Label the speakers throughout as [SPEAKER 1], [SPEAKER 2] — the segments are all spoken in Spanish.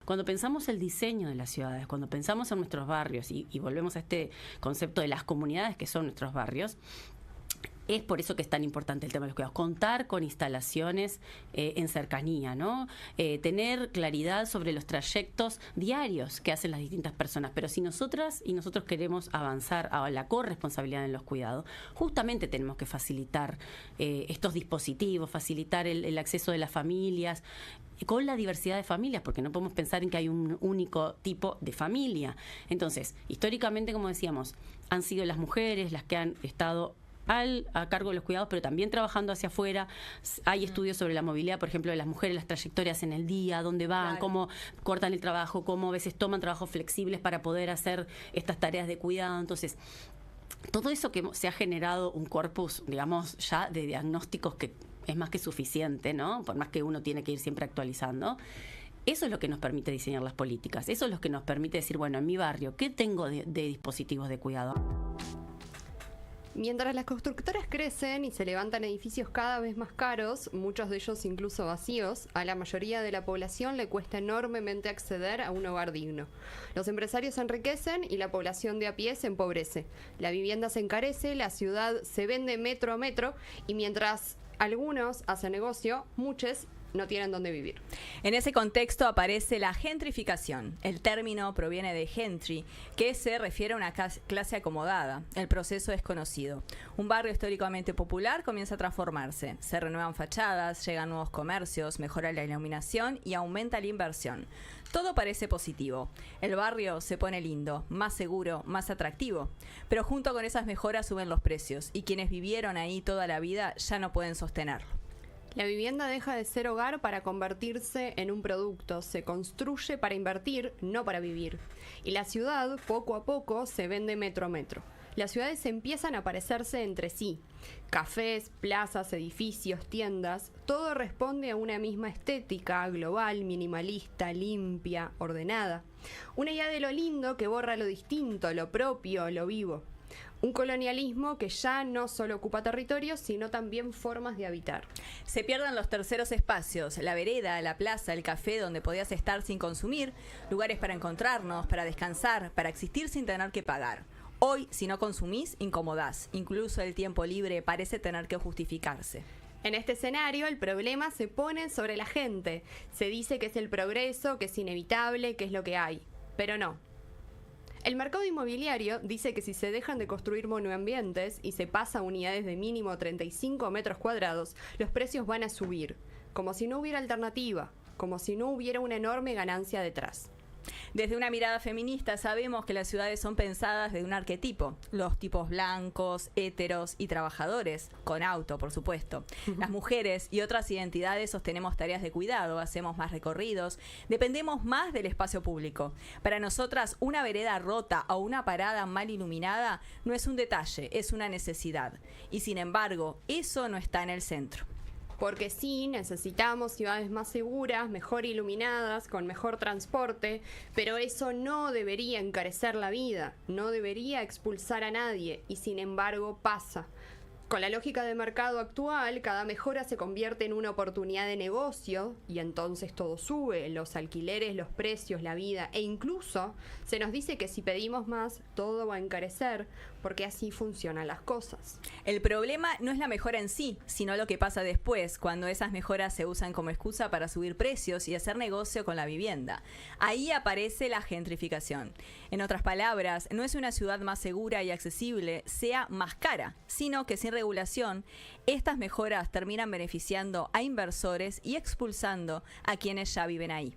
[SPEAKER 1] cuando pensamos el diseño de las ciudades, cuando pensamos en nuestros barrios y volvemos a este concepto de las comunidades que son nuestros barrios, es por eso que es tan importante el tema de los cuidados. Contar con instalaciones en cercanía, ¿no? Tener claridad sobre los trayectos diarios que hacen las distintas personas. Pero si nosotras y nosotros queremos avanzar a la corresponsabilidad en los cuidados, justamente tenemos que facilitar estos dispositivos, facilitar el acceso de las familias, con la diversidad de familias, porque no podemos pensar en que hay un único tipo de familia. Entonces, históricamente, como decíamos, han sido las mujeres las que han estado a cargo de los cuidados, pero también trabajando hacia afuera. Hay estudios sobre la movilidad, por ejemplo, de las mujeres, las trayectorias en el día, dónde van, claro, cómo cortan el trabajo, cómo a veces toman trabajos flexibles para poder hacer estas tareas de cuidado. Entonces, todo eso que se ha generado un corpus, digamos, ya de diagnósticos que es más que suficiente, ¿no? Por más que uno tiene que ir siempre actualizando. Eso es lo que nos permite diseñar las políticas. Eso es lo que nos permite decir, bueno, en mi barrio, ¿qué tengo de dispositivos de cuidado?
[SPEAKER 2] Mientras las constructoras crecen y se levantan edificios cada vez más caros, muchos de ellos incluso vacíos, a la mayoría de la población le cuesta enormemente acceder a un hogar digno. Los empresarios se enriquecen y la población de a pie se empobrece. La vivienda se encarece, la ciudad se vende metro a metro y mientras algunos hacen negocio, muchos no tienen dónde vivir.
[SPEAKER 3] En ese contexto aparece la gentrificación. El término proviene de gentry, que se refiere a una clase acomodada. El proceso es conocido. Un barrio históricamente popular comienza a transformarse. Se renuevan fachadas, llegan nuevos comercios, mejora la iluminación y aumenta la inversión. Todo parece positivo. El barrio se pone lindo, más seguro, más atractivo. Pero junto con esas mejoras suben los precios y quienes vivieron ahí toda la vida ya no pueden sostenerlo.
[SPEAKER 2] La vivienda deja de ser hogar para convertirse en un producto. Se construye para invertir, no para vivir. Y la ciudad, poco a poco, se vende metro a metro. Las ciudades empiezan a parecerse entre sí. Cafés, plazas, edificios, tiendas, todo responde a una misma estética global, minimalista, limpia, ordenada. Una idea de lo lindo que borra lo distinto, lo propio, lo vivo. Un colonialismo que ya no solo ocupa territorios, sino también formas de habitar.
[SPEAKER 3] Se pierden los terceros espacios, la vereda, la plaza, el café donde podías estar sin consumir, lugares para encontrarnos, para descansar, para existir sin tener que pagar. Hoy, si no consumís, incomodás. Incluso el tiempo libre parece tener que justificarse.
[SPEAKER 2] En este escenario, el problema se pone sobre la gente. Se dice que es el progreso, que es inevitable, que es lo que hay. Pero no. El mercado inmobiliario dice que si se dejan de construir monoambientes y se pasa a unidades de mínimo 35 metros cuadrados, los precios van a subir, como si no hubiera alternativa, como si no hubiera una enorme ganancia detrás.
[SPEAKER 3] Desde una mirada feminista sabemos que las ciudades son pensadas de un arquetipo, los tipos blancos, héteros y trabajadores, con auto, por supuesto. Las mujeres y otras identidades sostenemos tareas de cuidado, hacemos más recorridos, dependemos más del espacio público. Para nosotras, una vereda rota o una parada mal iluminada no es un detalle, es una necesidad. Y sin embargo, eso no está en el centro.
[SPEAKER 2] Porque sí, necesitamos ciudades más seguras, mejor iluminadas, con mejor transporte, pero eso no debería encarecer la vida, no debería expulsar a nadie, y sin embargo pasa. Con la lógica de mercado actual, cada mejora se convierte en una oportunidad de negocio y entonces todo sube, los alquileres, los precios, la vida, e incluso se nos dice que si pedimos más, todo va a encarecer, porque así funcionan las cosas.
[SPEAKER 3] El problema no es la mejora en sí, sino lo que pasa después, cuando esas mejoras se usan como excusa para subir precios y hacer negocio con la vivienda. Ahí aparece la gentrificación. En otras palabras, no es una ciudad más segura y accesible, sea más cara, sino que sin regulación, estas mejoras terminan beneficiando a inversores y expulsando a quienes ya viven ahí.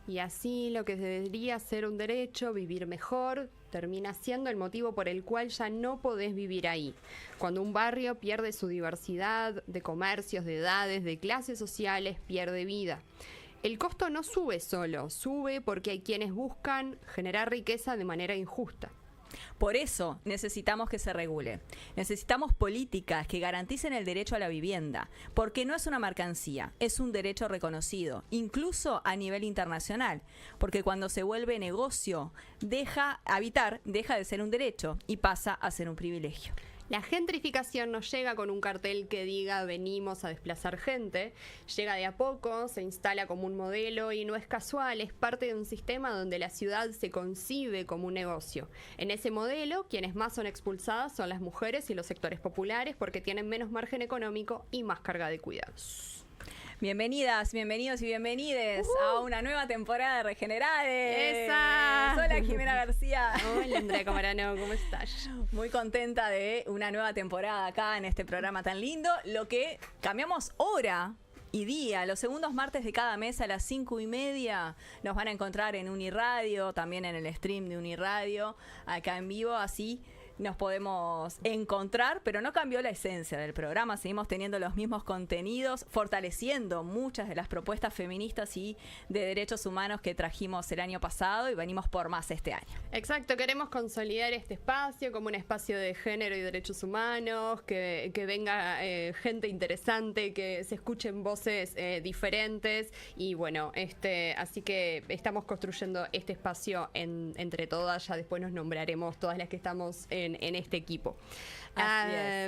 [SPEAKER 2] Y así lo que debería ser un derecho, vivir mejor, termina siendo el motivo por el cual ya no podés vivir ahí. Cuando un barrio pierde su diversidad de comercios, de edades, de clases sociales, pierde vida. El costo no sube solo, sube porque hay quienes buscan generar riqueza de manera injusta.
[SPEAKER 3] Por eso necesitamos que se regule. Necesitamos políticas que garanticen el derecho a la vivienda, porque no es una mercancía, es un derecho reconocido, incluso a nivel internacional, porque cuando se vuelve negocio, habitar deja de ser un derecho y pasa a ser un privilegio.
[SPEAKER 2] La gentrificación no llega con un cartel que diga venimos a desplazar gente, llega de a poco, se instala como un modelo y no es casual, es parte de un sistema donde la ciudad se concibe como un negocio. En ese modelo, quienes más son expulsadas son las mujeres y los sectores populares porque tienen menos margen económico y más carga de cuidados.
[SPEAKER 3] Bienvenidas, bienvenidos y bienvenides a una nueva temporada de Regenerades.
[SPEAKER 2] ¡Esa!
[SPEAKER 3] Hola, Jimena García.
[SPEAKER 2] Hola, Andrea Camarano, ¿cómo estás?
[SPEAKER 3] Muy contenta de una nueva temporada acá en este programa tan lindo. Lo que cambiamos hora y día, los segundos martes de cada mes a las 5:30 nos van a encontrar en Uniradio, también en el stream de Uniradio, acá en vivo, así nos podemos encontrar, pero no cambió la esencia del programa, seguimos teniendo los mismos contenidos, fortaleciendo muchas de las propuestas feministas y de derechos humanos que trajimos el año pasado y venimos por más este año.
[SPEAKER 2] Exacto, queremos consolidar este espacio como un espacio de género y derechos humanos, que venga gente interesante, que se escuchen voces diferentes y bueno, así que estamos construyendo este espacio entre todas, ya después nos nombraremos todas las que estamos en este equipo.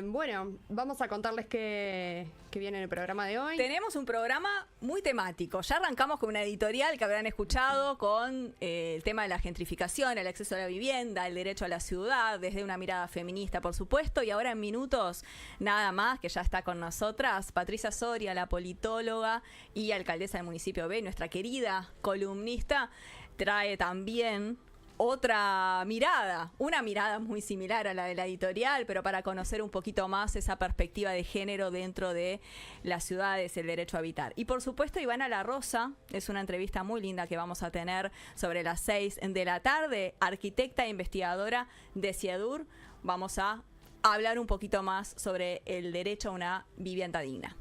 [SPEAKER 2] Bueno, vamos a contarles qué viene en el programa de hoy.
[SPEAKER 3] Tenemos un programa muy temático. Ya arrancamos con una editorial que habrán escuchado con el tema de la gentrificación, el acceso a la vivienda, el derecho a la ciudad, desde una mirada feminista, por supuesto. Y ahora en minutos, nada más, que ya está con nosotras, Patricia Soria, la politóloga y alcaldesa del municipio B, nuestra querida columnista, trae también otra mirada, una mirada muy similar a la de la editorial, pero para conocer un poquito más esa perspectiva de género dentro de las ciudades, el derecho a habitar. Y por supuesto, Ivana La Rosa, es una entrevista muy linda que vamos a tener sobre las 6 de la tarde, arquitecta e investigadora de CIEDUR. Vamos a hablar un poquito más sobre el derecho a una vivienda digna.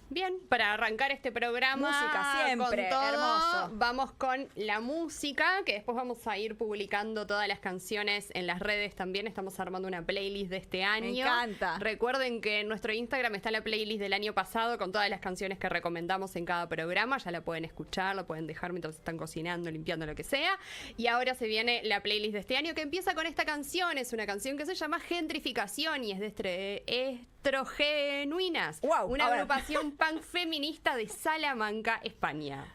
[SPEAKER 2] Bien, para arrancar este programa
[SPEAKER 3] música siempre,
[SPEAKER 2] con todo,
[SPEAKER 3] hermoso.
[SPEAKER 2] Vamos con la música, que después vamos a ir publicando todas las canciones en las redes también. Estamos armando una playlist de este año.
[SPEAKER 3] Me encanta.
[SPEAKER 2] Recuerden que en nuestro Instagram está la playlist del año pasado con todas las canciones que recomendamos en cada programa. Ya la pueden escuchar, la pueden dejar mientras están cocinando, limpiando, lo que sea. Y ahora se viene la playlist de este año que empieza con esta canción. Es una canción que se llama Gentrificación y es de Estrogenuinas,
[SPEAKER 3] wow,
[SPEAKER 2] una agrupación punk feminista de Salamanca, España.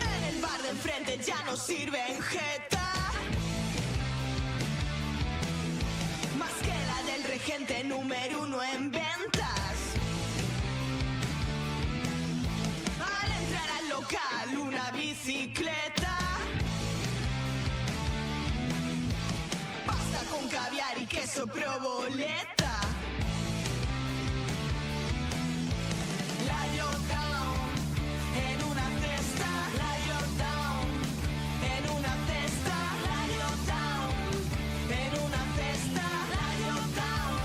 [SPEAKER 4] En el bar de enfrente ya no sirven jeta, más que la del regente número 1 en ventas. Al entrar al local una bicicleta, pasta con caviar y queso provoleta. La Yorktown en una cesta, la Yorktown en una cesta, la Yorktown en una cesta, la Yorktown.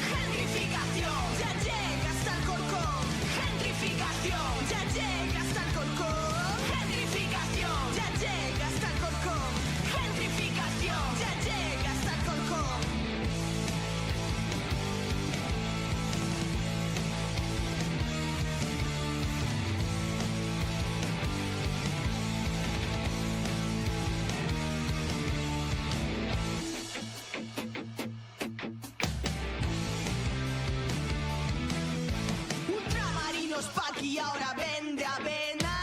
[SPEAKER 4] Gentrificación, ya llega hasta el Corcón. Gentrificación, ya llega hasta el Corcón. Gentrificación, ya llega hasta el Corcón. Gentrificación, ya llega hasta el Corcón. Ultramarinos Paqui ahora vende avena.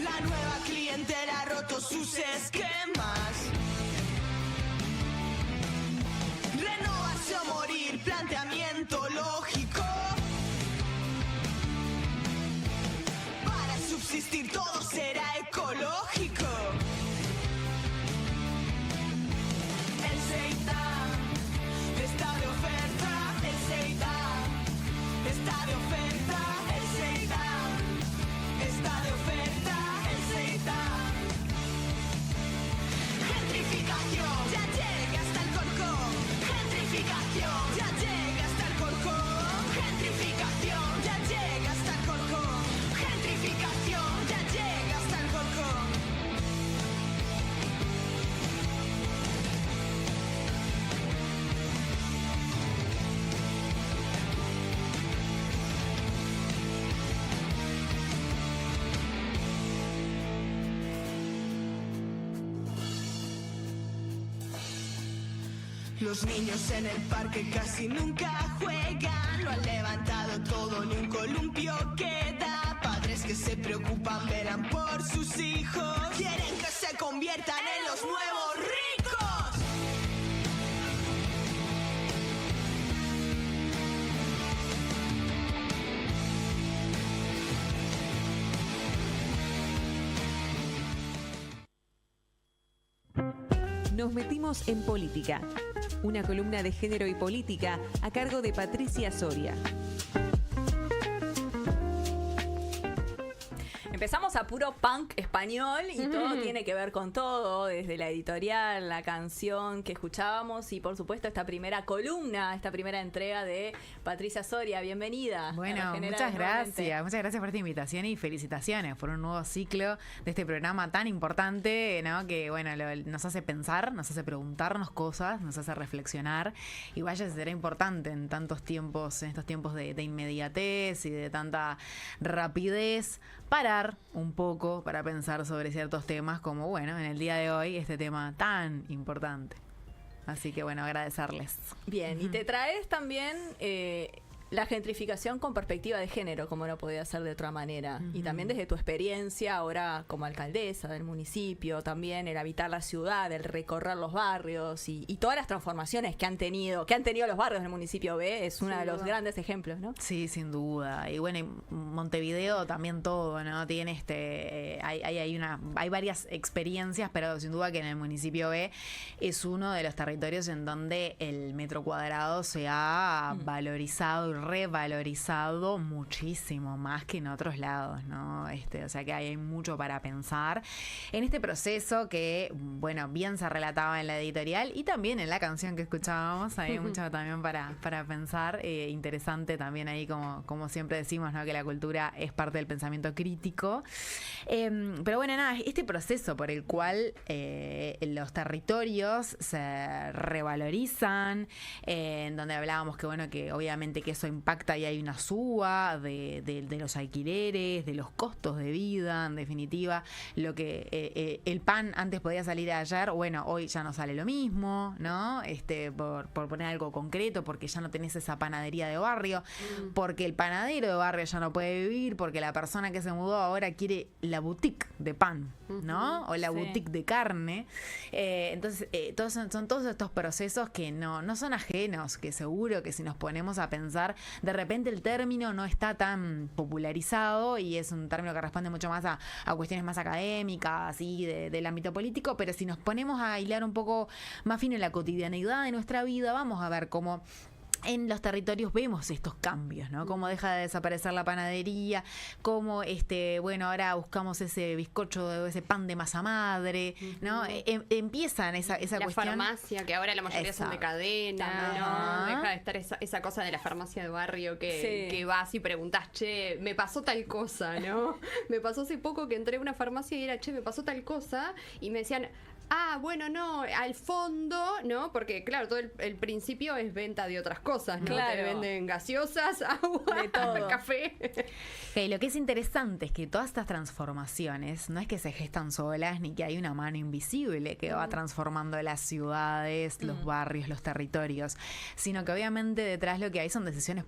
[SPEAKER 4] La nueva clientela ha roto sus esquemas. Renovarse o morir, planteamiento lógico. Para subsistir todo será ecológico. El Seitan está de oferta, el Seitan está de oferta, el Seitan está de oferta, el Seitan. Los niños en el parque casi nunca juegan, lo han levantado todo, ni un columpio queda. Padres que se preocupan, velan por sus hijos, quieren que se conviertan en los nuevos ricos.
[SPEAKER 5] Nos metimos en política. Una columna de género y política a cargo de Patricia Soria.
[SPEAKER 3] Empezamos a puro punk español y todo tiene que ver con todo, desde la editorial, la canción que escuchábamos y por supuesto esta primera columna, esta primera entrega de Patricia Soria. Bienvenida.
[SPEAKER 6] Bueno, muchas gracias por esta invitación y felicitaciones por un nuevo ciclo de este programa tan importante, ¿no? Que bueno, nos hace pensar, nos hace preguntarnos cosas, nos hace reflexionar y vaya, será importante en estos tiempos de inmediatez y de tanta rapidez, parar un poco para pensar sobre ciertos temas como, bueno, en el día de hoy, este tema tan importante. Así que, bueno, agradecerles.
[SPEAKER 3] Bien, y te traes también la gentrificación con perspectiva de género, como no podía ser de otra manera. Y también desde tu experiencia ahora como alcaldesa del municipio, también el habitar la ciudad, el recorrer los barrios y todas las transformaciones que han tenido los barrios del municipio B, es uno de los grandes ejemplos, ¿no?
[SPEAKER 6] Sí, sin duda. Y bueno, en Montevideo también todo, ¿no? Tiene hay varias experiencias, pero sin duda que en el municipio B es uno de los territorios en donde el metro cuadrado se ha valorizado y revalorizado muchísimo más que en otros lados, ¿no? O sea que hay mucho para pensar en este proceso que, bueno, bien se relataba en la editorial y también en la canción que escuchábamos. Hay mucho también para pensar. Interesante también ahí, como siempre decimos, ¿no? Que la cultura es parte del pensamiento crítico. Pero bueno, nada, este proceso por el cual los territorios se revalorizan, en donde hablábamos que, bueno, que obviamente que eso impacta y hay una suba de los alquileres, de los costos de vida, en definitiva, lo que el pan antes podía salir ayer, bueno, hoy ya no sale lo mismo, ¿no? Por poner algo concreto, porque ya no tenés esa panadería de barrio, porque el panadero de barrio ya no puede vivir, porque la persona que se mudó ahora quiere la boutique de pan, ¿no? O la boutique de carne. Entonces, son todos estos procesos que no son ajenos, que seguro que si nos ponemos a pensar, de repente el término no está tan popularizado y es un término que responde mucho más a cuestiones más académicas y del ámbito político, pero si nos ponemos a hilar un poco más fino en la cotidianeidad de nuestra vida, vamos a ver cómo en los territorios vemos estos cambios, ¿no? Cómo deja de desaparecer la panadería, cómo, bueno, ahora buscamos ese bizcocho, ese pan de masa madre, ¿no? Empiezan esa
[SPEAKER 2] la
[SPEAKER 6] cuestión.
[SPEAKER 2] La farmacia, que ahora la mayoría son de cadena, ¿no? Deja de estar esa cosa de la farmacia de barrio que vas y preguntás, che, me pasó tal cosa, ¿no? Me pasó hace poco que entré a una farmacia y era, che, me pasó tal cosa, y me decían, bueno, no, al fondo, ¿no? Porque, claro, todo el principio es venta de otras cosas, ¿no?
[SPEAKER 3] Claro.
[SPEAKER 2] Te venden gaseosas, agua,
[SPEAKER 3] de todo.
[SPEAKER 2] café.
[SPEAKER 6] Okay, lo que es interesante es que todas estas transformaciones no es que se gestan solas ni que hay una mano invisible que va transformando las ciudades, los barrios, los territorios, sino que obviamente detrás lo que hay son decisiones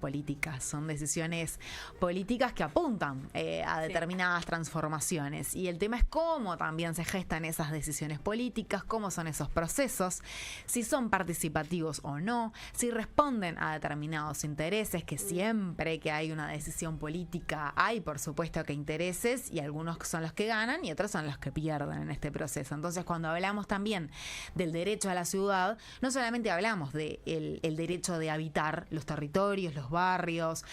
[SPEAKER 6] políticas que apuntan a determinadas transformaciones. Y el tema es cómo también se gestan esas decisiones políticas, cómo son esos procesos, si son participativos o no, si responden a determinados intereses, que siempre que hay una decisión política hay, por supuesto, que intereses, y algunos son los que ganan y otros son los que pierden en este proceso. Entonces, cuando hablamos también del derecho a la ciudad, no solamente hablamos del derecho de habitar los territorios, los barrios,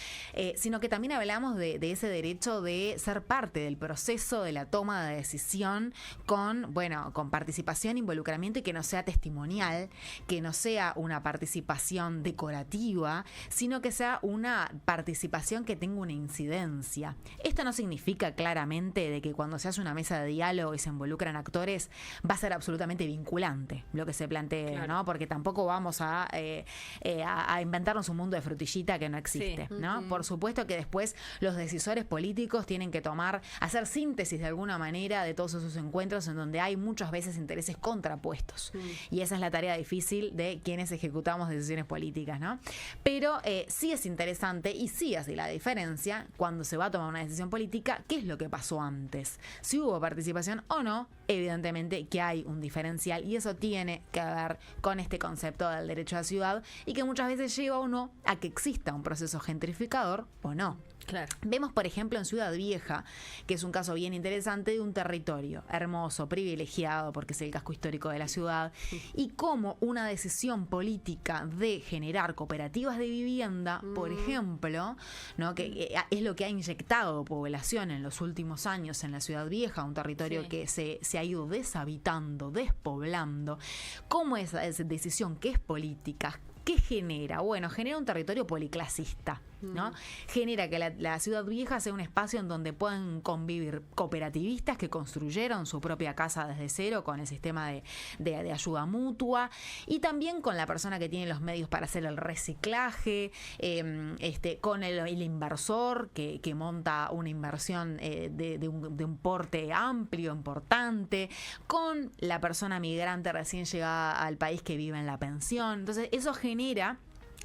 [SPEAKER 6] sino que también hablamos de ese derecho de ser parte del proceso de la toma de decisión con participación, involucramiento, y que no sea testimonial, que no sea una participación decorativa, sino que sea una participación que tenga una incidencia. Esto no significa claramente de que cuando se hace una mesa de diálogo y se involucran actores va a ser absolutamente vinculante lo que se plantee, claro, ¿no? Porque tampoco vamos a inventarnos un mundo de frutillita que no existe, ¿no? Por supuesto que después los decisores políticos tienen que hacer síntesis de alguna manera de todos esos encuentros en donde hay muchas veces intereses intereses contrapuestos. Y esa es la tarea difícil de quienes ejecutamos decisiones políticas, ¿no? Pero sí es interesante y sí hace la diferencia cuando se va a tomar una decisión política, qué es lo que pasó antes. Si hubo participación o no, evidentemente que hay un diferencial y eso tiene que ver con este concepto del derecho a la ciudad y que muchas veces lleva o no a que exista un proceso gentrificador o no.
[SPEAKER 3] Claro.
[SPEAKER 6] Vemos, por ejemplo, en Ciudad Vieja, que es un caso bien interesante de un territorio hermoso, privilegiado, porque es el casco histórico de la ciudad, y cómo una decisión política de generar cooperativas de vivienda, por ejemplo, ¿no? que es lo que ha inyectado población en los últimos años en la Ciudad Vieja, un territorio que se ha ido deshabitando, despoblando, cómo esa decisión que es política, ¿qué genera? Bueno, genera un territorio policlasista, ¿no? Genera que la Ciudad Vieja sea un espacio en donde puedan convivir cooperativistas que construyeron su propia casa desde cero con el sistema de ayuda mutua y también con la persona que tiene los medios para hacer el reciclaje, con el inversor que monta una inversión de un porte amplio, importante, con la persona migrante recién llegada al país que vive en la pensión. Entonces, eso genera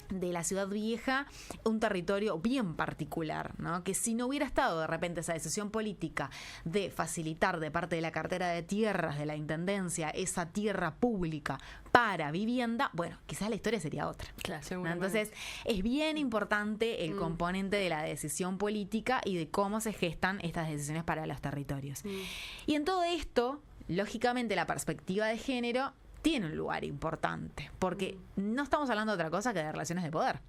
[SPEAKER 6] de la Ciudad Vieja un territorio bien particular, ¿no? Que si no hubiera estado de repente esa decisión política de facilitar de parte de la cartera de tierras de la Intendencia esa tierra pública para vivienda, bueno, quizás la historia sería otra.
[SPEAKER 3] Claro,
[SPEAKER 6] ¿no? Entonces, es bien importante el componente de la decisión política y de cómo se gestan estas decisiones para los territorios. Y en todo esto, lógicamente, la perspectiva de género tiene un lugar importante, porque no estamos hablando de otra cosa que de relaciones de poder,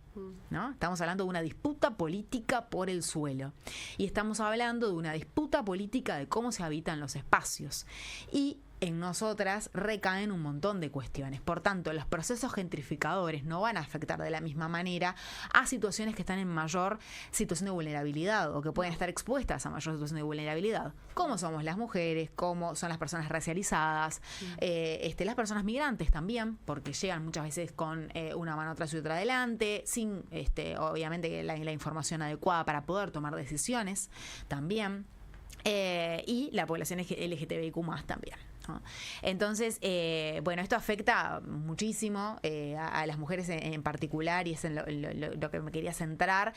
[SPEAKER 6] ¿no? Estamos hablando de una disputa política por el suelo y estamos hablando de una disputa política de cómo se habitan los espacios y en nosotras recaen un montón de cuestiones. Por tanto, los procesos gentrificadores no van a afectar de la misma manera a situaciones que están en mayor situación de vulnerabilidad o que pueden estar expuestas a mayor situación de vulnerabilidad, como somos las mujeres, como son las personas racializadas, las personas migrantes también, porque llegan muchas veces con una mano atrás y otra adelante, sin obviamente la información adecuada para poder tomar decisiones también, y la población LGTBIQ+ también. Entonces, esto afecta muchísimo a las mujeres en particular y es en lo que me quería centrar,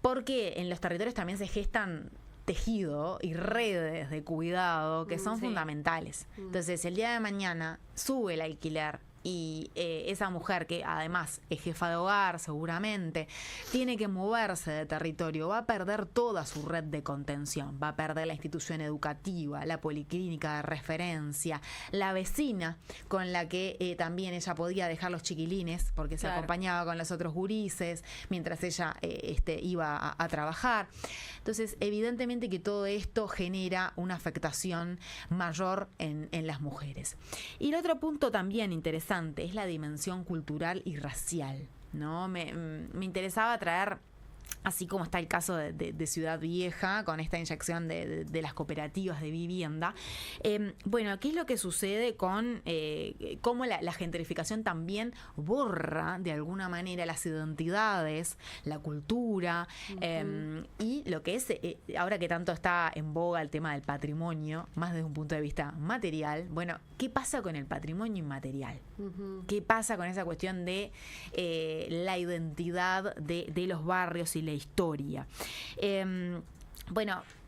[SPEAKER 6] porque en los territorios también se gestan tejido y redes de cuidado que son fundamentales. Entonces, el día de mañana sube el alquiler y esa mujer que además es jefa de hogar seguramente tiene que moverse de territorio, va a perder toda su red de contención, va a perder la institución educativa, la policlínica de referencia, la vecina con la que también ella podía dejar los chiquilines porque se acompañaba con los otros gurises mientras ella iba a trabajar. Entonces, evidentemente que todo esto genera una afectación mayor en las mujeres. Y el otro punto también interesante es la dimensión cultural y racial, ¿no? Me interesaba traer, así como está el caso de Ciudad Vieja, con esta inyección de las cooperativas de vivienda. ¿Qué es lo que sucede con cómo la gentrificación también borra de alguna manera las identidades, la cultura, y lo que es, ahora que tanto está en boga el tema del patrimonio, más desde un punto de vista material, bueno, ¿qué pasa con el patrimonio inmaterial? ¿Qué pasa con esa cuestión de la identidad de los barrios y la historia?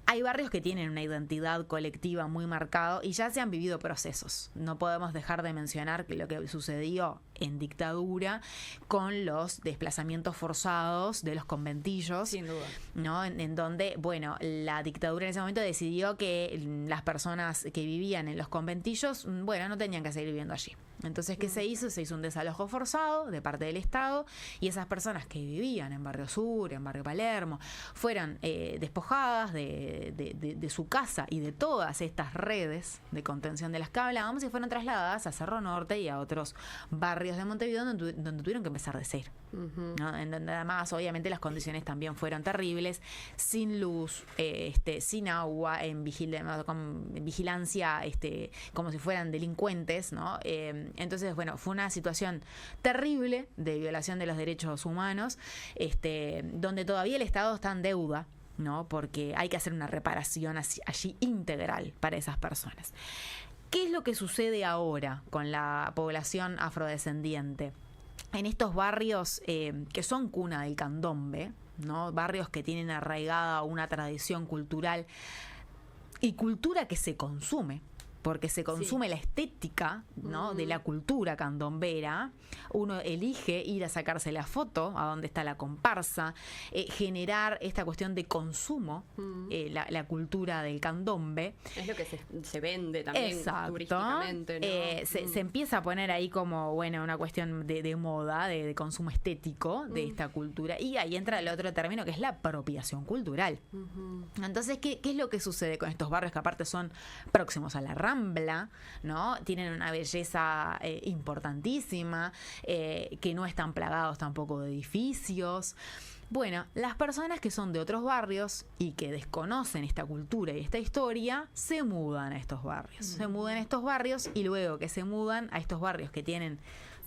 [SPEAKER 6] Hay barrios que tienen una identidad colectiva muy marcada y ya se han vivido procesos. No podemos dejar de mencionar lo que sucedió en dictadura con los desplazamientos forzados de los conventillos.
[SPEAKER 3] Sin duda.
[SPEAKER 6] ¿No? En donde, la dictadura en ese momento decidió que las personas que vivían en los conventillos, no tenían que seguir viviendo allí. Entonces, ¿qué se hizo? Se hizo un desalojo forzado de parte del Estado y esas personas que vivían en Barrio Sur, en Barrio Palermo, fueron despojadas de su casa y de todas estas redes de contención de las que hablábamos y fueron trasladadas a Cerro Norte y a otros barrios de Montevideo donde tuvieron que empezar de cero. ¿No? En donde además, obviamente, las condiciones también fueron terribles, sin luz, sin agua, con vigilancia, como si fueran delincuentes, ¿no? Entonces, fue una situación terrible de violación de los derechos humanos, donde todavía el Estado está en deuda, ¿no? Porque hay que hacer una reparación allí integral para esas personas. ¿Qué es lo que sucede ahora con la población afrodescendiente? En estos barrios que son cuna del candombe, ¿no? Barrios que tienen arraigada una tradición cultural y cultura que se consume, porque se consume la estética, ¿no? De la cultura candombera. Uno elige ir a sacarse la foto a donde está la comparsa, generar esta cuestión de consumo, la cultura del candombe.
[SPEAKER 2] Es lo que se vende también turísticamente, ¿no?
[SPEAKER 6] Se empieza a poner ahí como, bueno, una cuestión de moda, de consumo estético de esta cultura. Y ahí entra el otro término que es la apropiación cultural. Entonces, ¿qué es lo que sucede con estos barrios que aparte son próximos a la Rambla, ¿no? Tienen una belleza importantísima, que no están plagados tampoco de edificios. Bueno, las personas que son de otros barrios y que desconocen esta cultura y esta historia, se mudan a estos barrios. Se mudan a estos barrios y luego que se mudan a estos barrios que tienen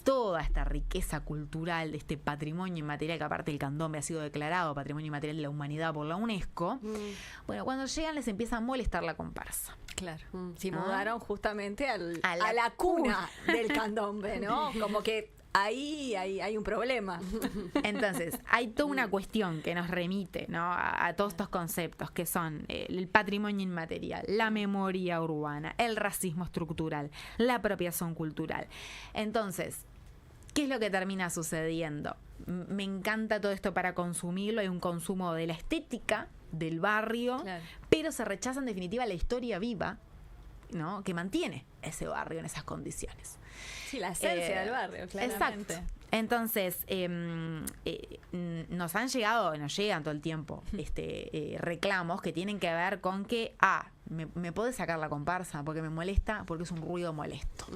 [SPEAKER 6] toda esta riqueza cultural de este patrimonio inmaterial, que aparte el candombe ha sido declarado Patrimonio Inmaterial de la Humanidad por la UNESCO. Bueno, cuando llegan les empieza a molestar la comparsa.
[SPEAKER 3] Claro. Se mudaron justamente a la cuna del candombe, ¿no? Como que ahí hay un problema.
[SPEAKER 6] Entonces, hay toda una cuestión que nos remite, ¿no? a todos estos conceptos que son el patrimonio inmaterial, la memoria urbana, el racismo estructural, la apropiación cultural. Entonces, ¿qué es lo que termina sucediendo? Me encanta todo esto para consumirlo. Hay un consumo de la estética del barrio,
[SPEAKER 3] Claro.
[SPEAKER 6] pero se rechaza en definitiva la historia viva, ¿no? Que mantiene ese barrio en esas condiciones.
[SPEAKER 3] Sí, la esencia del barrio, claramente.
[SPEAKER 6] Exacto. Entonces, nos llegan todo el tiempo reclamos que tienen que ver con que, me podés sacar la comparsa porque me molesta, porque es un ruido molesto.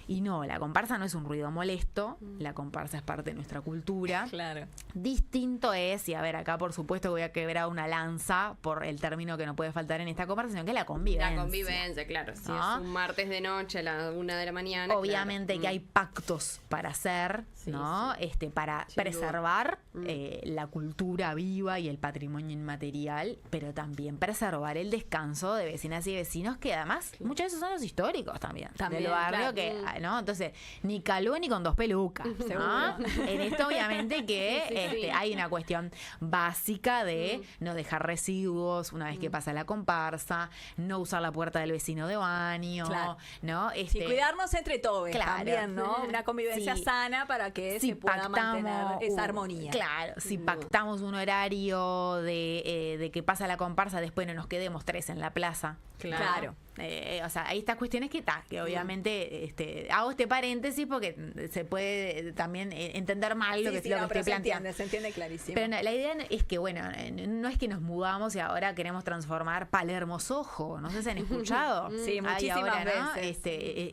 [SPEAKER 6] Y no, la comparsa no es un ruido molesto, la comparsa es parte de nuestra cultura.
[SPEAKER 3] Claro.
[SPEAKER 6] Distinto es, y a ver, acá por supuesto voy a quebrar una lanza por el término que no puede faltar en esta comparsa, sino que es la convivencia.
[SPEAKER 2] La convivencia, claro. Si
[SPEAKER 6] ¿no?
[SPEAKER 2] es un martes de noche a la 1 de la mañana.
[SPEAKER 6] Obviamente que hay pactos para hacer,
[SPEAKER 2] Sí,
[SPEAKER 6] ¿no? Para
[SPEAKER 2] Sin
[SPEAKER 6] preservar la cultura viva y el patrimonio inmaterial, pero también preservar el descanso de vecinas y vecinos que además muchas veces son los históricos también del barrio,
[SPEAKER 3] claro.
[SPEAKER 6] que, ¿no? Entonces, ni caló ni con 2 pelucas, ¿no? En esto obviamente que hay una cuestión básica de no dejar residuos una vez que pasa la comparsa, no usar la puerta del vecino de baño,
[SPEAKER 3] Claro.
[SPEAKER 6] ¿no?
[SPEAKER 3] Sí, cuidarnos entre todos
[SPEAKER 6] Claro.
[SPEAKER 3] también, ¿no? Una convivencia
[SPEAKER 6] Sí.
[SPEAKER 3] sana para que se pueda mantener esa armonía.
[SPEAKER 6] Claro, si pactamos un horario de que pasa la comparsa, después no nos quedemos 3 en la plaza.
[SPEAKER 3] Claro.
[SPEAKER 6] O sea, hay estas cuestiones que obviamente hago este paréntesis porque se puede también entender mal lo que estoy planteando.
[SPEAKER 3] Se entiende clarísimo.
[SPEAKER 6] Pero no, la idea es que, bueno, no es que nos mudamos y ahora queremos transformar Palermo Soho. No sé si han escuchado.
[SPEAKER 3] Sí,
[SPEAKER 6] Hay
[SPEAKER 3] muchísimas
[SPEAKER 6] ahora, ¿no?
[SPEAKER 3] veces.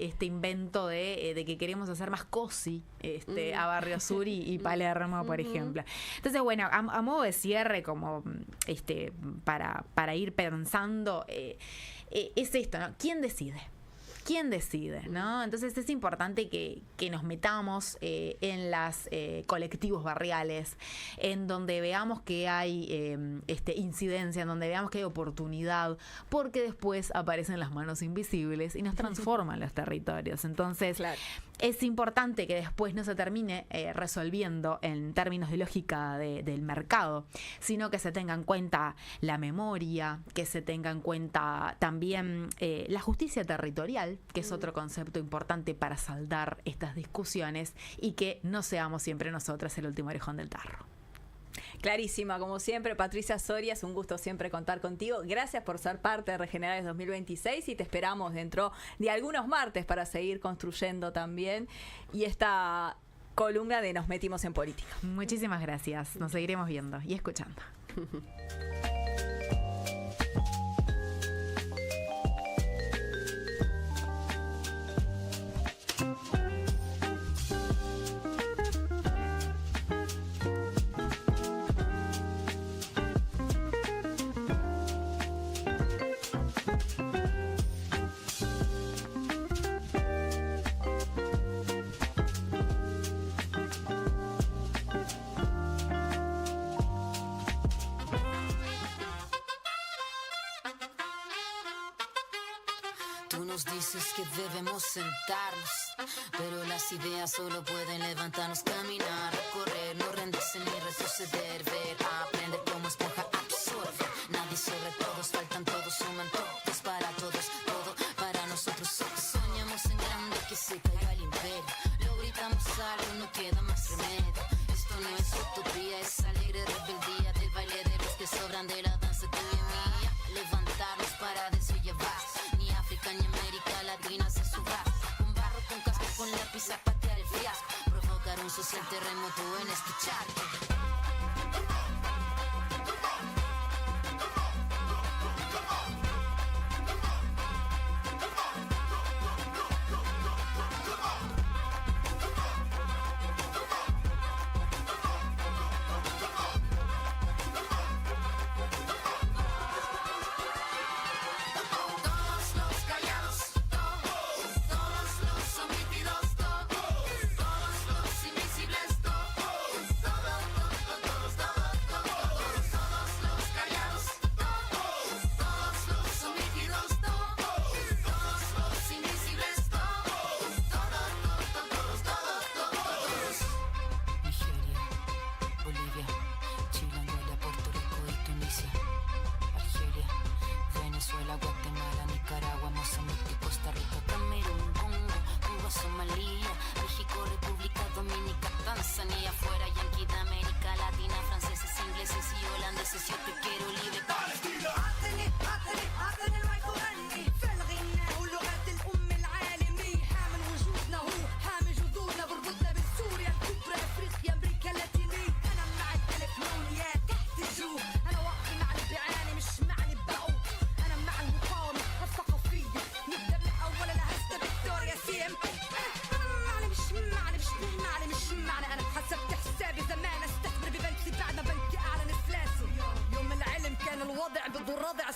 [SPEAKER 6] Este invento de que queremos hacer más cozy a Barrio Sur y Palermo, por ejemplo. Entonces, bueno, a modo de cierre, como para ir pensando, es esto, ¿no? ¿Quién decide? ¿Quién decide? ¿No? Entonces es importante que nos metamos en las colectivos barriales, en donde veamos que hay incidencia, en donde veamos que hay oportunidad, porque después aparecen las manos invisibles y nos transforman los territorios. Entonces,
[SPEAKER 3] Claro.
[SPEAKER 6] es importante que después no se termine resolviendo en términos de lógica del mercado, sino que se tenga en cuenta la memoria, que se tenga en cuenta también la justicia territorial, que es otro concepto importante para saldar estas discusiones y que no seamos siempre nosotras el último orejón del tarro.
[SPEAKER 3] Clarísima, como siempre, Patricia Soria, es un gusto siempre contar contigo. Gracias por ser parte de Regenerales 2026 y te esperamos dentro de algunos martes para seguir construyendo también y esta columna de Nos Metimos en Política.
[SPEAKER 6] Muchísimas gracias, nos seguiremos viendo y escuchando.
[SPEAKER 7] Tú nos dices que debemos sentarnos, pero las ideas solo pueden levantarnos, caminar, correr, no rendirse ni retroceder, ver, aprender como esponja, absorber. Nadie sobre todos, faltan todos, suman todos para todos, todo para nosotros. Soñamos en grande que se caiga el imperio, lo gritamos algo, no queda más remedio. Esto no es utopía, es alegre rebeldía del baile de los que sobran de la danza tuya y mía. Levantarnos para de eso llevar, ni África ni América Latina se suba. Con barro, con casco, con lápiz a patear el fiasco, provocar un social terremoto en este charco.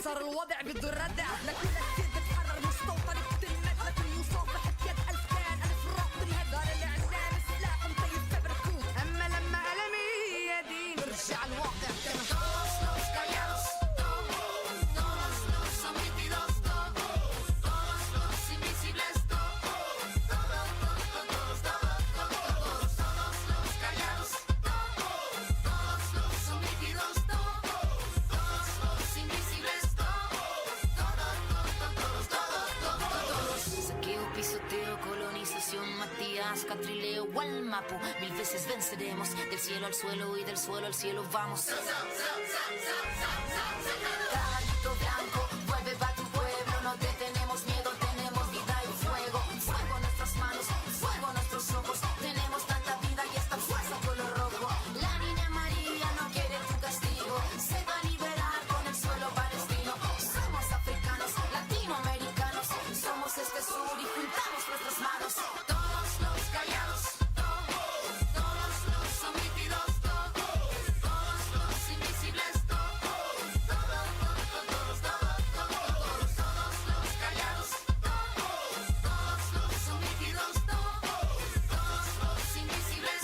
[SPEAKER 4] صار الوضع بده الردع لكل السيد بتحرر مستوطن بتلمس لكل مصافحة يد ألف كان ألف راق بالهدار الإعلام سلاح مطيب فبركوت أما لما ألمي يدي برجع الواقع كان todos los callados todos los omitidos todos los invisibles todos los callados todos los omitidos todos los invisibles pisoteo, colonización, Matías, Catrileo, Gualmapu. 1000 veces venceremos, del cielo al suelo y del suelo al cielo vamos. Caballito blanco, vuelve pa' tu pueblo, no te tenemos miedo, tenemos vida y fuego. Fuego en nuestras manos, fuego en nuestros ojos, tenemos tanta vida y esta fuerza color rojo. La niña María no quiere tu castigo, se va a liberar con el suelo palestino. Somos africanos, latinoamericanos, somos este sur y juntamos nuestras manos. Todos los callados, todos los omitidos, todos los invisibles, todos los callados, todos los omitidos, todos los invisibles,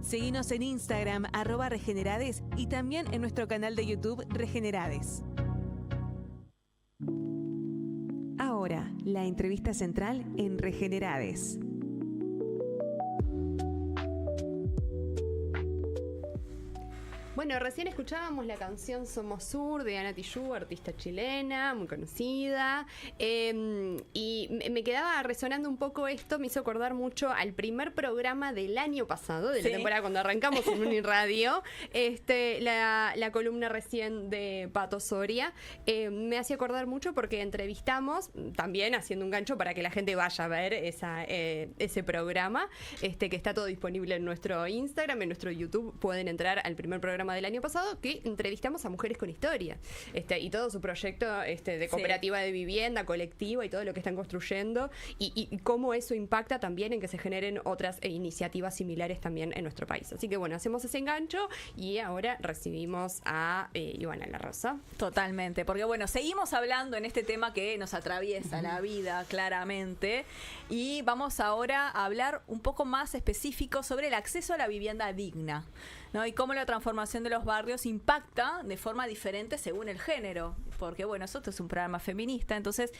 [SPEAKER 5] Seguinos en Instagram, @Regenerades, y también en nuestro canal de YouTube Regenerades. Ahora, la entrevista central en Regenerades.
[SPEAKER 2] Bueno, recién escuchábamos la canción Somos Sur de Ana Tijoux, artista chilena, muy conocida, y me quedaba resonando un poco esto, me hizo acordar mucho al primer programa del año pasado, de la temporada cuando arrancamos en Uniradio, la columna recién de Pato Soria, me hacía acordar mucho porque entrevistamos, también haciendo un gancho para que la gente vaya a ver ese programa, que está todo disponible en nuestro Instagram, en nuestro YouTube, pueden entrar al primer programa del año pasado, que entrevistamos a Mujeres con Historia, y todo su proyecto de cooperativa de vivienda, colectiva y todo lo que están construyendo construyendo y cómo eso impacta también en que se generen otras iniciativas similares también en nuestro país. Así que bueno, hacemos ese engancho y ahora recibimos a Ivana La Rosa.
[SPEAKER 3] Totalmente, porque bueno, seguimos hablando en este tema que nos atraviesa la vida claramente y vamos ahora a hablar un poco más específico sobre el acceso a la vivienda digna, ¿no? Y cómo la transformación de los barrios impacta de forma diferente según el género, porque bueno, esto es un programa feminista, entonces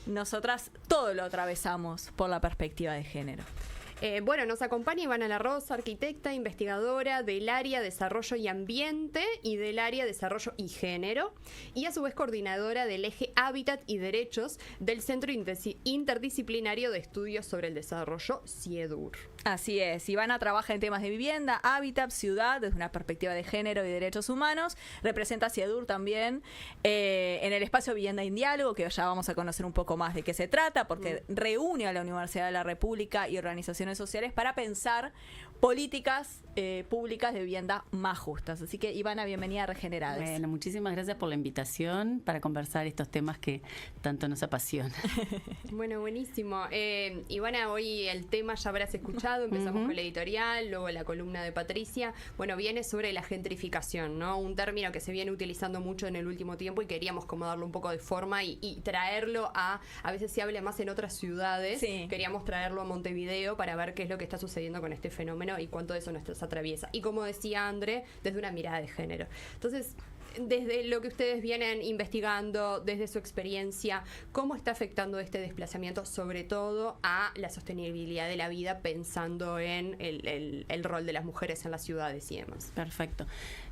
[SPEAKER 3] nosotras todo lo atravesamos por la perspectiva de género.
[SPEAKER 2] Bueno, nos acompaña Ivana La Rosa, arquitecta, investigadora del área Desarrollo y Ambiente y del área Desarrollo y Género, y a su vez coordinadora del eje Hábitat y Derechos del Centro Interdisciplinario de Estudios sobre el Desarrollo, CIEDUR.
[SPEAKER 3] Así es, Ivana trabaja en temas de vivienda, hábitat, ciudad, desde una perspectiva de género y derechos humanos. Representa a CIEDUR también en el espacio Vivienda en Diálogo, que ya vamos a conocer un poco más de qué se trata, porque reúne a la Universidad de la República y organizaciones sociales para pensar políticas públicas de vivienda más justas. Así que, Ivana, bienvenida a Regeneradas.
[SPEAKER 1] Bueno, muchísimas gracias por la invitación para conversar estos temas que tanto nos apasionan.
[SPEAKER 2] Bueno, buenísimo. Ivana, hoy el tema ya habrás escuchado, empezamos con la editorial, luego la columna de Patricia. Bueno, viene sobre la gentrificación, ¿no? Un término que se viene utilizando mucho en el último tiempo y queríamos como darle un poco de forma y traerlo a veces se habla más en otras ciudades.
[SPEAKER 3] Sí.
[SPEAKER 2] Queríamos traerlo a Montevideo para ver qué es lo que está sucediendo con este fenómeno y cuánto de eso nos atraviesa. Y como decía André, desde una mirada de género. Entonces, desde lo que ustedes vienen investigando, desde su experiencia, ¿cómo está afectando este desplazamiento, sobre todo a la sostenibilidad de la vida, pensando en el rol de las mujeres en las ciudades y demás?
[SPEAKER 1] Perfecto.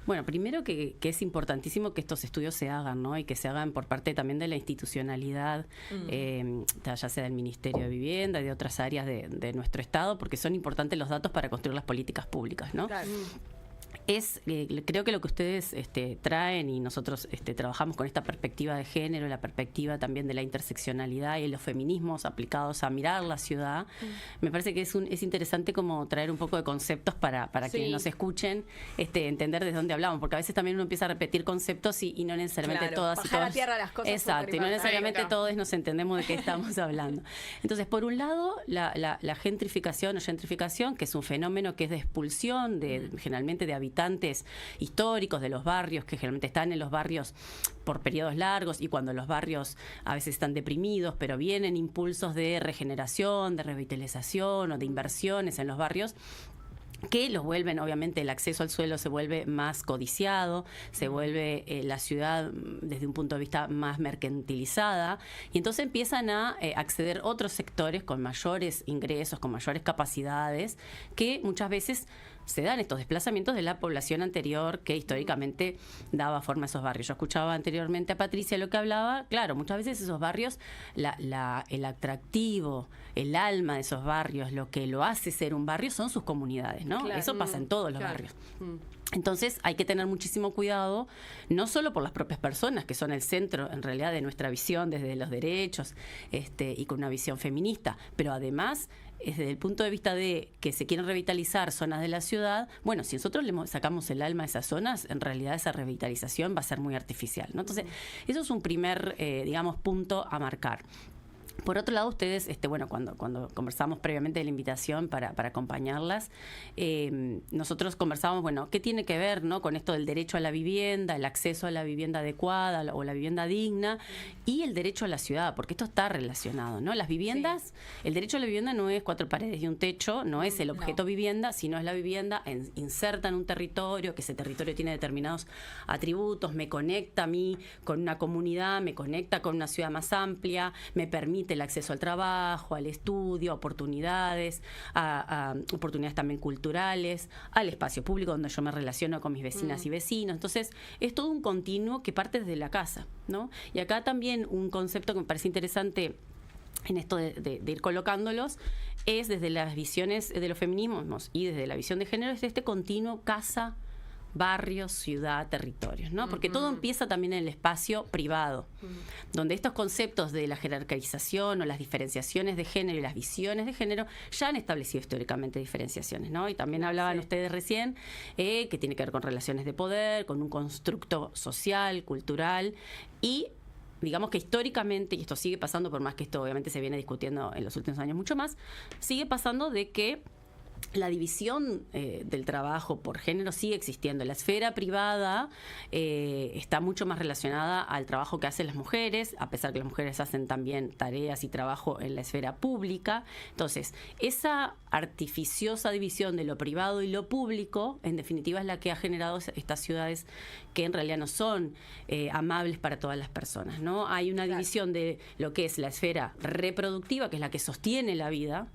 [SPEAKER 1] Bueno, primero que es importantísimo que estos estudios se hagan, ¿no? Y que se hagan por parte también de la institucionalidad, ya sea del Ministerio de Vivienda y de otras áreas de nuestro Estado, porque son importantes los datos para construir las políticas públicas, ¿no?
[SPEAKER 3] Claro.
[SPEAKER 1] Creo que lo que ustedes traen y nosotros trabajamos con esta perspectiva de género, la perspectiva también de la interseccionalidad y los feminismos aplicados a mirar la ciudad, me parece que es interesante como traer un poco de conceptos para quienes nos escuchen, entender desde dónde hablamos, porque a veces también uno empieza a repetir conceptos y no necesariamente todas y
[SPEAKER 3] bajar
[SPEAKER 1] todos.
[SPEAKER 3] a tierra las cosas.
[SPEAKER 1] Exacto, y no necesariamente todos nos entendemos de qué estamos hablando. Entonces, por un lado, la gentrificación o gentrificación, que es un fenómeno que es de expulsión generalmente de habitantes históricos de los barrios, que generalmente están en los barrios por periodos largos y cuando los barrios a veces están deprimidos, pero vienen impulsos de regeneración, de revitalización o de inversiones en los barrios, que los vuelven, obviamente el acceso al suelo se vuelve más codiciado, se vuelve la ciudad desde un punto de vista más mercantilizada y entonces empiezan a acceder otros sectores con mayores ingresos, con mayores capacidades, que muchas veces se dan estos desplazamientos de la población anterior que históricamente daba forma a esos barrios. Yo escuchaba anteriormente a Patricia lo que hablaba, claro, muchas veces esos barrios, el atractivo, el alma de esos barrios, lo que lo hace ser un barrio son sus comunidades, ¿no?
[SPEAKER 2] Claro.
[SPEAKER 1] Eso pasa en todos los barrios. Entonces hay que tener muchísimo cuidado, no solo por las propias personas, que son el centro en realidad de nuestra visión desde los derechos y con una visión feminista, pero además desde el punto de vista de que se quieren revitalizar zonas de la ciudad, bueno, si nosotros le sacamos el alma a esas zonas, en realidad esa revitalización va a ser muy artificial, ¿no? Entonces, eso es un primer, punto a marcar. Por otro lado, ustedes, cuando conversamos previamente de la invitación para acompañarlas, nosotros conversábamos, ¿qué tiene que ver, ¿no?, con esto del derecho a la vivienda, el acceso a la vivienda adecuada o la vivienda digna y el derecho a la ciudad? Porque esto está relacionado, ¿no? Las viviendas, el derecho a la vivienda no es 4 paredes y un techo, no es el objeto vivienda, sino es la vivienda inserta en un territorio, que ese territorio tiene determinados atributos, me conecta a mí con una comunidad, me conecta con una ciudad más amplia, me permite el acceso al trabajo, al estudio, a oportunidades, a oportunidades también culturales, al espacio público donde yo me relaciono con mis vecinas y vecinos. Entonces, es todo un continuo que parte desde la casa, ¿no? Y acá también un concepto que me parece interesante en esto de ir colocándolos es desde las visiones de los feminismos y desde la visión de género, es este continuo casa, barrios, ciudad, territorios, ¿no? Porque todo empieza también en el espacio privado, donde estos conceptos de la jerarquización o las diferenciaciones de género y las visiones de género ya han establecido históricamente diferenciaciones, ¿no? Y también hablaban ustedes recién que tiene que ver con relaciones de poder, con un constructo social, cultural y digamos que históricamente, y esto sigue pasando, por más que esto obviamente se viene discutiendo en los últimos años mucho más, sigue pasando de que la división del trabajo por género sigue existiendo. La esfera privada está mucho más relacionada al trabajo que hacen las mujeres, a pesar que las mujeres hacen también tareas y trabajo en la esfera pública. Entonces, esa artificiosa división de lo privado y lo público, en definitiva, es la que ha generado estas ciudades que en realidad no son amables para todas las personas, ¿no? Hay una división de lo que es la esfera reproductiva, que es la que sostiene la vida,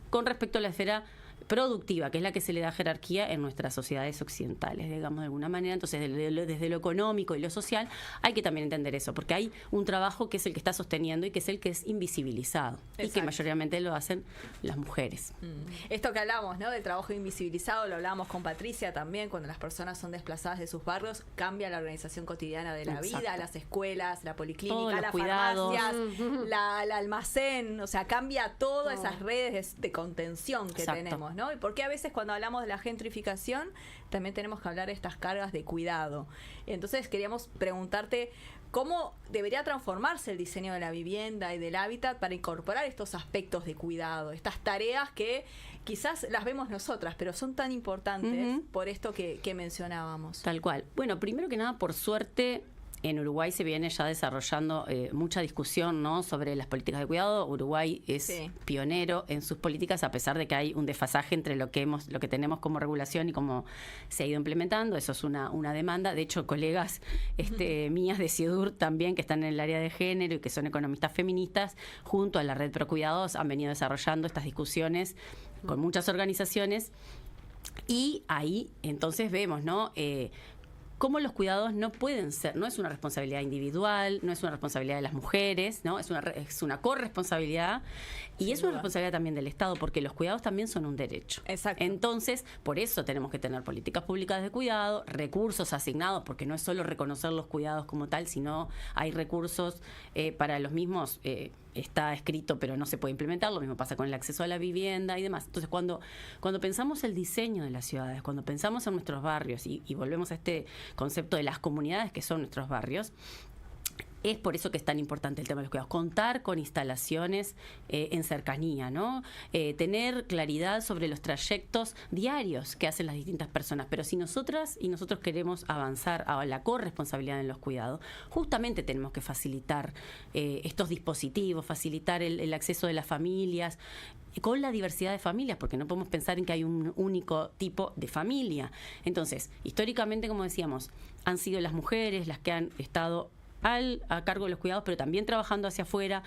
[SPEAKER 1] con respecto a la esfera productiva, que es la que se le da jerarquía en nuestras sociedades occidentales, digamos de alguna manera. Entonces, desde lo económico y lo social, hay que también entender eso, porque hay un trabajo que es el que está sosteniendo y que es el que es invisibilizado. Exacto. Y que mayoritariamente lo hacen las mujeres.
[SPEAKER 3] Esto que hablamos, ¿no?, del trabajo invisibilizado, lo hablábamos con Patricia también, cuando las personas son desplazadas de sus barrios, cambia la organización cotidiana de la vida, las escuelas, la policlínica, las farmacias, el almacén, o sea, cambia todas esas redes de contención que tenemos, ¿no? Y porque a veces cuando hablamos de la gentrificación también tenemos que hablar de estas cargas de cuidado. Entonces queríamos preguntarte cómo debería transformarse el diseño de la vivienda y del hábitat para incorporar estos aspectos de cuidado, estas tareas que quizás las vemos nosotras, pero son tan importantes por esto que mencionábamos.
[SPEAKER 1] Tal cual. Bueno, primero que nada, por suerte, en Uruguay se viene ya desarrollando mucha discusión, ¿no?, sobre las políticas de cuidado. Uruguay es pionero en sus políticas, a pesar de que hay un desfasaje entre lo que tenemos como regulación y cómo se ha ido implementando. Eso es una demanda. De hecho, colegas mías de CIEDUR también, que están en el área de género y que son economistas feministas, junto a la Red Pro Cuidados, han venido desarrollando estas discusiones con muchas organizaciones. Y ahí entonces vemos, ¿no?, cómo los cuidados no pueden ser, no es una responsabilidad individual, no es una responsabilidad de las mujeres, ¿no? Es una corresponsabilidad y es una responsabilidad también del Estado, porque los cuidados también son un derecho.
[SPEAKER 3] Exacto.
[SPEAKER 1] Entonces, por eso tenemos que tener políticas públicas de cuidado, recursos asignados, porque no es solo reconocer los cuidados como tal, sino hay recursos para los mismos. Está escrito, pero no se puede implementar. Lo mismo pasa con el acceso a la vivienda y demás. Entonces, cuando pensamos el diseño de las ciudades, cuando pensamos en nuestros barrios y volvemos a este concepto de las comunidades que son nuestros barrios, es por eso que es tan importante el tema de los cuidados. Contar con instalaciones en cercanía, ¿no? Tener claridad sobre los trayectos diarios que hacen las distintas personas. Pero si nosotras y nosotros queremos avanzar a la corresponsabilidad en los cuidados, justamente tenemos que facilitar estos dispositivos, facilitar el acceso de las familias, con la diversidad de familias, porque no podemos pensar en que hay un único tipo de familia. Entonces, históricamente, como decíamos, han sido las mujeres las que han estado a cargo de los cuidados, pero también trabajando hacia afuera.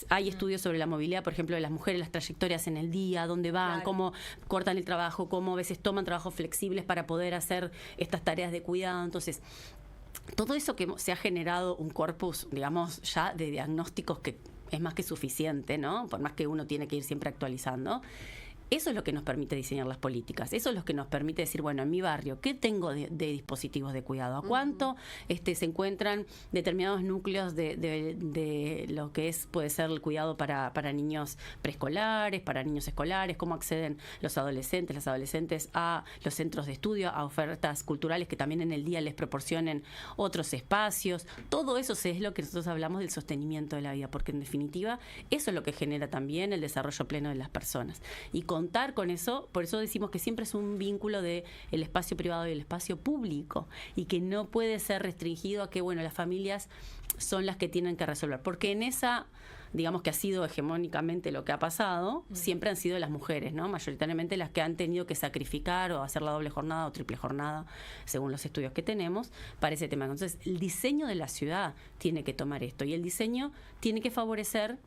[SPEAKER 1] Hay estudios sobre la movilidad, por ejemplo, de las mujeres, las trayectorias en el día, dónde van, cómo cortan el trabajo, cómo a veces toman trabajos flexibles para poder hacer estas tareas de cuidado. Entonces, todo eso que se ha generado un corpus, digamos, ya de diagnósticos que es más que suficiente, ¿no? Por más que uno tiene que ir siempre actualizando. Eso es lo que nos permite diseñar las políticas. Eso es lo que nos permite decir, bueno, en mi barrio, ¿qué tengo de dispositivos de cuidado? ¿A cuánto se encuentran determinados núcleos de lo que puede ser el cuidado para niños preescolares, para niños escolares? ¿Cómo acceden los adolescentes, las adolescentes a los centros de estudio, a ofertas culturales que también en el día les proporcionen otros espacios? Todo eso es lo que nosotros hablamos del sostenimiento de la vida, porque en definitiva eso es lo que genera también el desarrollo pleno de las personas. Y contar con eso, por eso decimos que siempre es un vínculo de el espacio privado y el espacio público, y que no puede ser restringido a que, bueno, las familias son las que tienen que resolver, porque en esa, digamos que ha sido hegemónicamente lo que ha pasado, siempre han sido las mujeres, ¿no? Mayoritariamente las que han tenido que sacrificar o hacer la doble jornada o triple jornada, según los estudios que tenemos, para ese tema. Entonces, el diseño de la ciudad tiene que tomar esto, y el diseño tiene que favorecer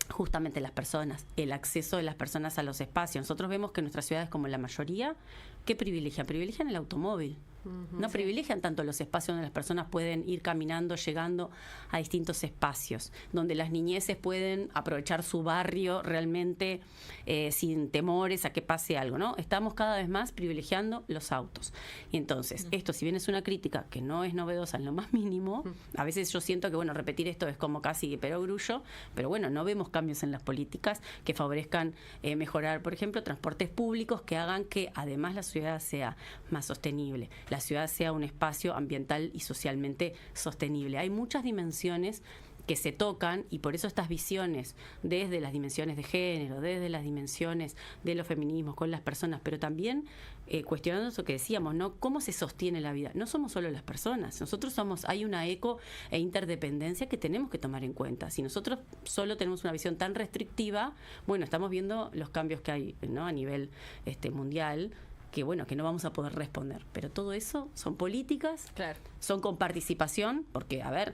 [SPEAKER 1] justamente las personas, el acceso de las personas a los espacios. Nosotros vemos que nuestras ciudades, como la mayoría, ¿qué privilegian? Privilegian el automóvil. No privilegian tanto los espacios donde las personas pueden ir caminando, llegando a distintos espacios, donde las niñeces pueden aprovechar su barrio realmente sin temores a que pase algo, ¿no? Estamos cada vez más privilegiando los autos. Y entonces, esto, si bien es una crítica que no es novedosa en lo más mínimo, a veces yo siento que, bueno, repetir esto es como casi perogrullo, pero bueno, no vemos cambios en las políticas que favorezcan mejorar, por ejemplo, transportes públicos que hagan que además la ciudad sea más sostenible. la ciudad sea un espacio ambiental y socialmente sostenible. Hay muchas dimensiones que se tocan y por eso estas visiones desde las dimensiones de género, desde las dimensiones de los feminismos con las personas, pero también cuestionando eso que decíamos, ¿no? ¿Cómo se sostiene la vida? No somos solo las personas, hay una eco e interdependencia que tenemos que tomar en cuenta. Si nosotros solo tenemos una visión tan restrictiva, bueno, estamos viendo los cambios que hay, ¿no? A nivel mundial, que bueno, que no vamos a poder responder. Pero todo eso son políticas,
[SPEAKER 3] Claro.
[SPEAKER 1] son con participación, porque, a ver,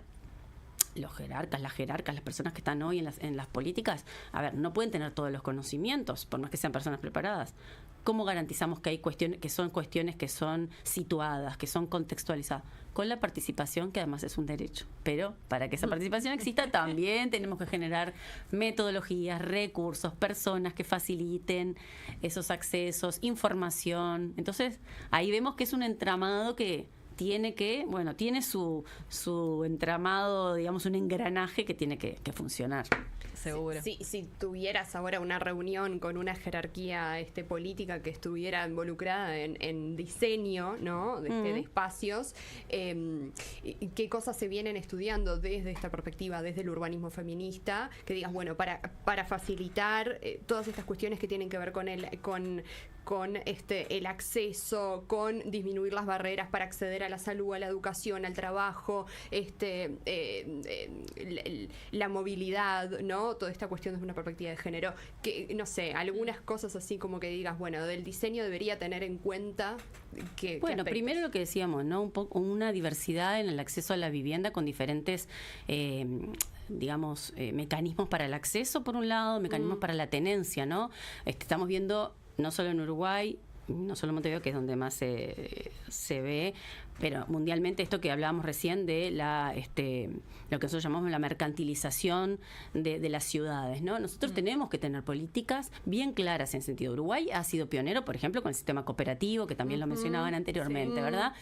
[SPEAKER 1] los jerarcas, las personas que están hoy en las políticas, a ver, no pueden tener todos los conocimientos, por más que sean personas preparadas. ¿Cómo garantizamos que hay cuestiones que son situadas, que son contextualizadas? Con la participación, que además es un derecho. Pero para que esa participación exista, también tenemos que generar metodologías, recursos, personas que faciliten esos accesos, información. Entonces, ahí vemos que es un entramado que tiene su entramado, digamos, un engranaje que tiene que funcionar.
[SPEAKER 3] Seguro.
[SPEAKER 2] Si tuvieras ahora una reunión con una jerarquía política que estuviera involucrada en diseño, ¿no? de espacios, ¿qué cosas se vienen estudiando desde esta perspectiva, desde el urbanismo feminista? Que digas, bueno, para facilitar todas estas cuestiones que tienen que ver con el acceso, con disminuir las barreras para acceder a la salud, a la educación, al trabajo, la movilidad, ¿no? Toda esta cuestión desde una perspectiva de género. Que, no sé, algunas cosas así como que digas, bueno, del diseño debería tener en cuenta que...
[SPEAKER 1] Bueno, primero lo que decíamos, ¿no? Un poco una diversidad en el acceso a la vivienda con diferentes... mecanismos para el acceso, por un lado, mecanismos para la tenencia, ¿no? Estamos viendo, no solo en Uruguay, no solo en Montevideo, que es donde más se ve, pero mundialmente esto que hablábamos recién de lo que nosotros llamamos la mercantilización de las ciudades, ¿no? Nosotros tenemos que tener políticas bien claras en sentido. Uruguay ha sido pionero, por ejemplo, con el sistema cooperativo, que también lo mencionaban anteriormente,
[SPEAKER 2] sí.
[SPEAKER 1] ¿verdad?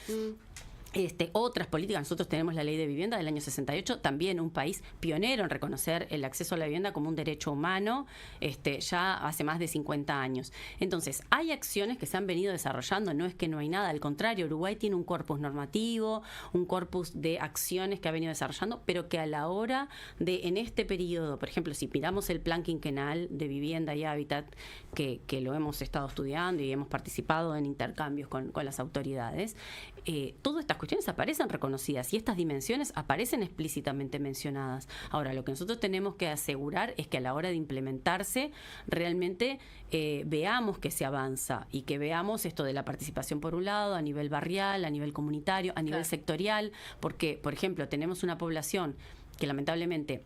[SPEAKER 1] Otras políticas, nosotros tenemos la ley de vivienda del año 68, también un país pionero en reconocer el acceso a la vivienda como un derecho humano, ya hace más de 50 años. Entonces, hay acciones que se han venido desarrollando, no es que no hay nada, al contrario, Uruguay tiene un corpus normativo, un corpus de acciones que ha venido desarrollando, pero que a la hora de, en este periodo, por ejemplo, si miramos el plan quinquenal de vivienda y hábitat, que lo hemos estado estudiando y hemos participado en intercambios con las autoridades, todas estas cuestiones aparecen reconocidas y estas dimensiones aparecen explícitamente mencionadas. Ahora, lo que nosotros tenemos que asegurar es que a la hora de implementarse realmente veamos que se avanza y que veamos esto de la participación por un lado, a nivel barrial, a nivel comunitario, a nivel sectorial, porque, por ejemplo, tenemos una población que lamentablemente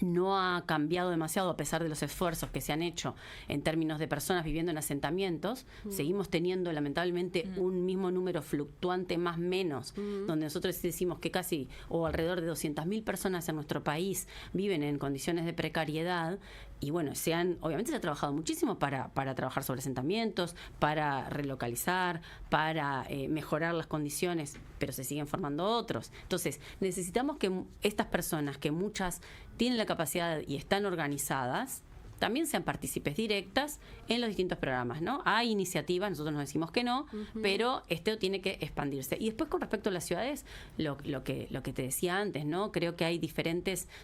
[SPEAKER 1] no ha cambiado demasiado a pesar de los esfuerzos que se han hecho en términos de personas viviendo en asentamientos. Seguimos teniendo lamentablemente un mismo número fluctuante más menos, donde nosotros decimos que casi o alrededor de 200.000 personas en nuestro país viven en condiciones de precariedad. Y bueno, obviamente se ha trabajado muchísimo para trabajar sobre asentamientos, para relocalizar, para mejorar las condiciones, pero se siguen formando otros. Entonces, necesitamos que estas personas, que muchas tienen la capacidad y están organizadas, también sean partícipes directas en los distintos programas, ¿no? Hay iniciativas, nosotros nos decimos que no, pero esto tiene que expandirse. Y después, con respecto a las ciudades, lo que te decía antes, ¿no? Creo que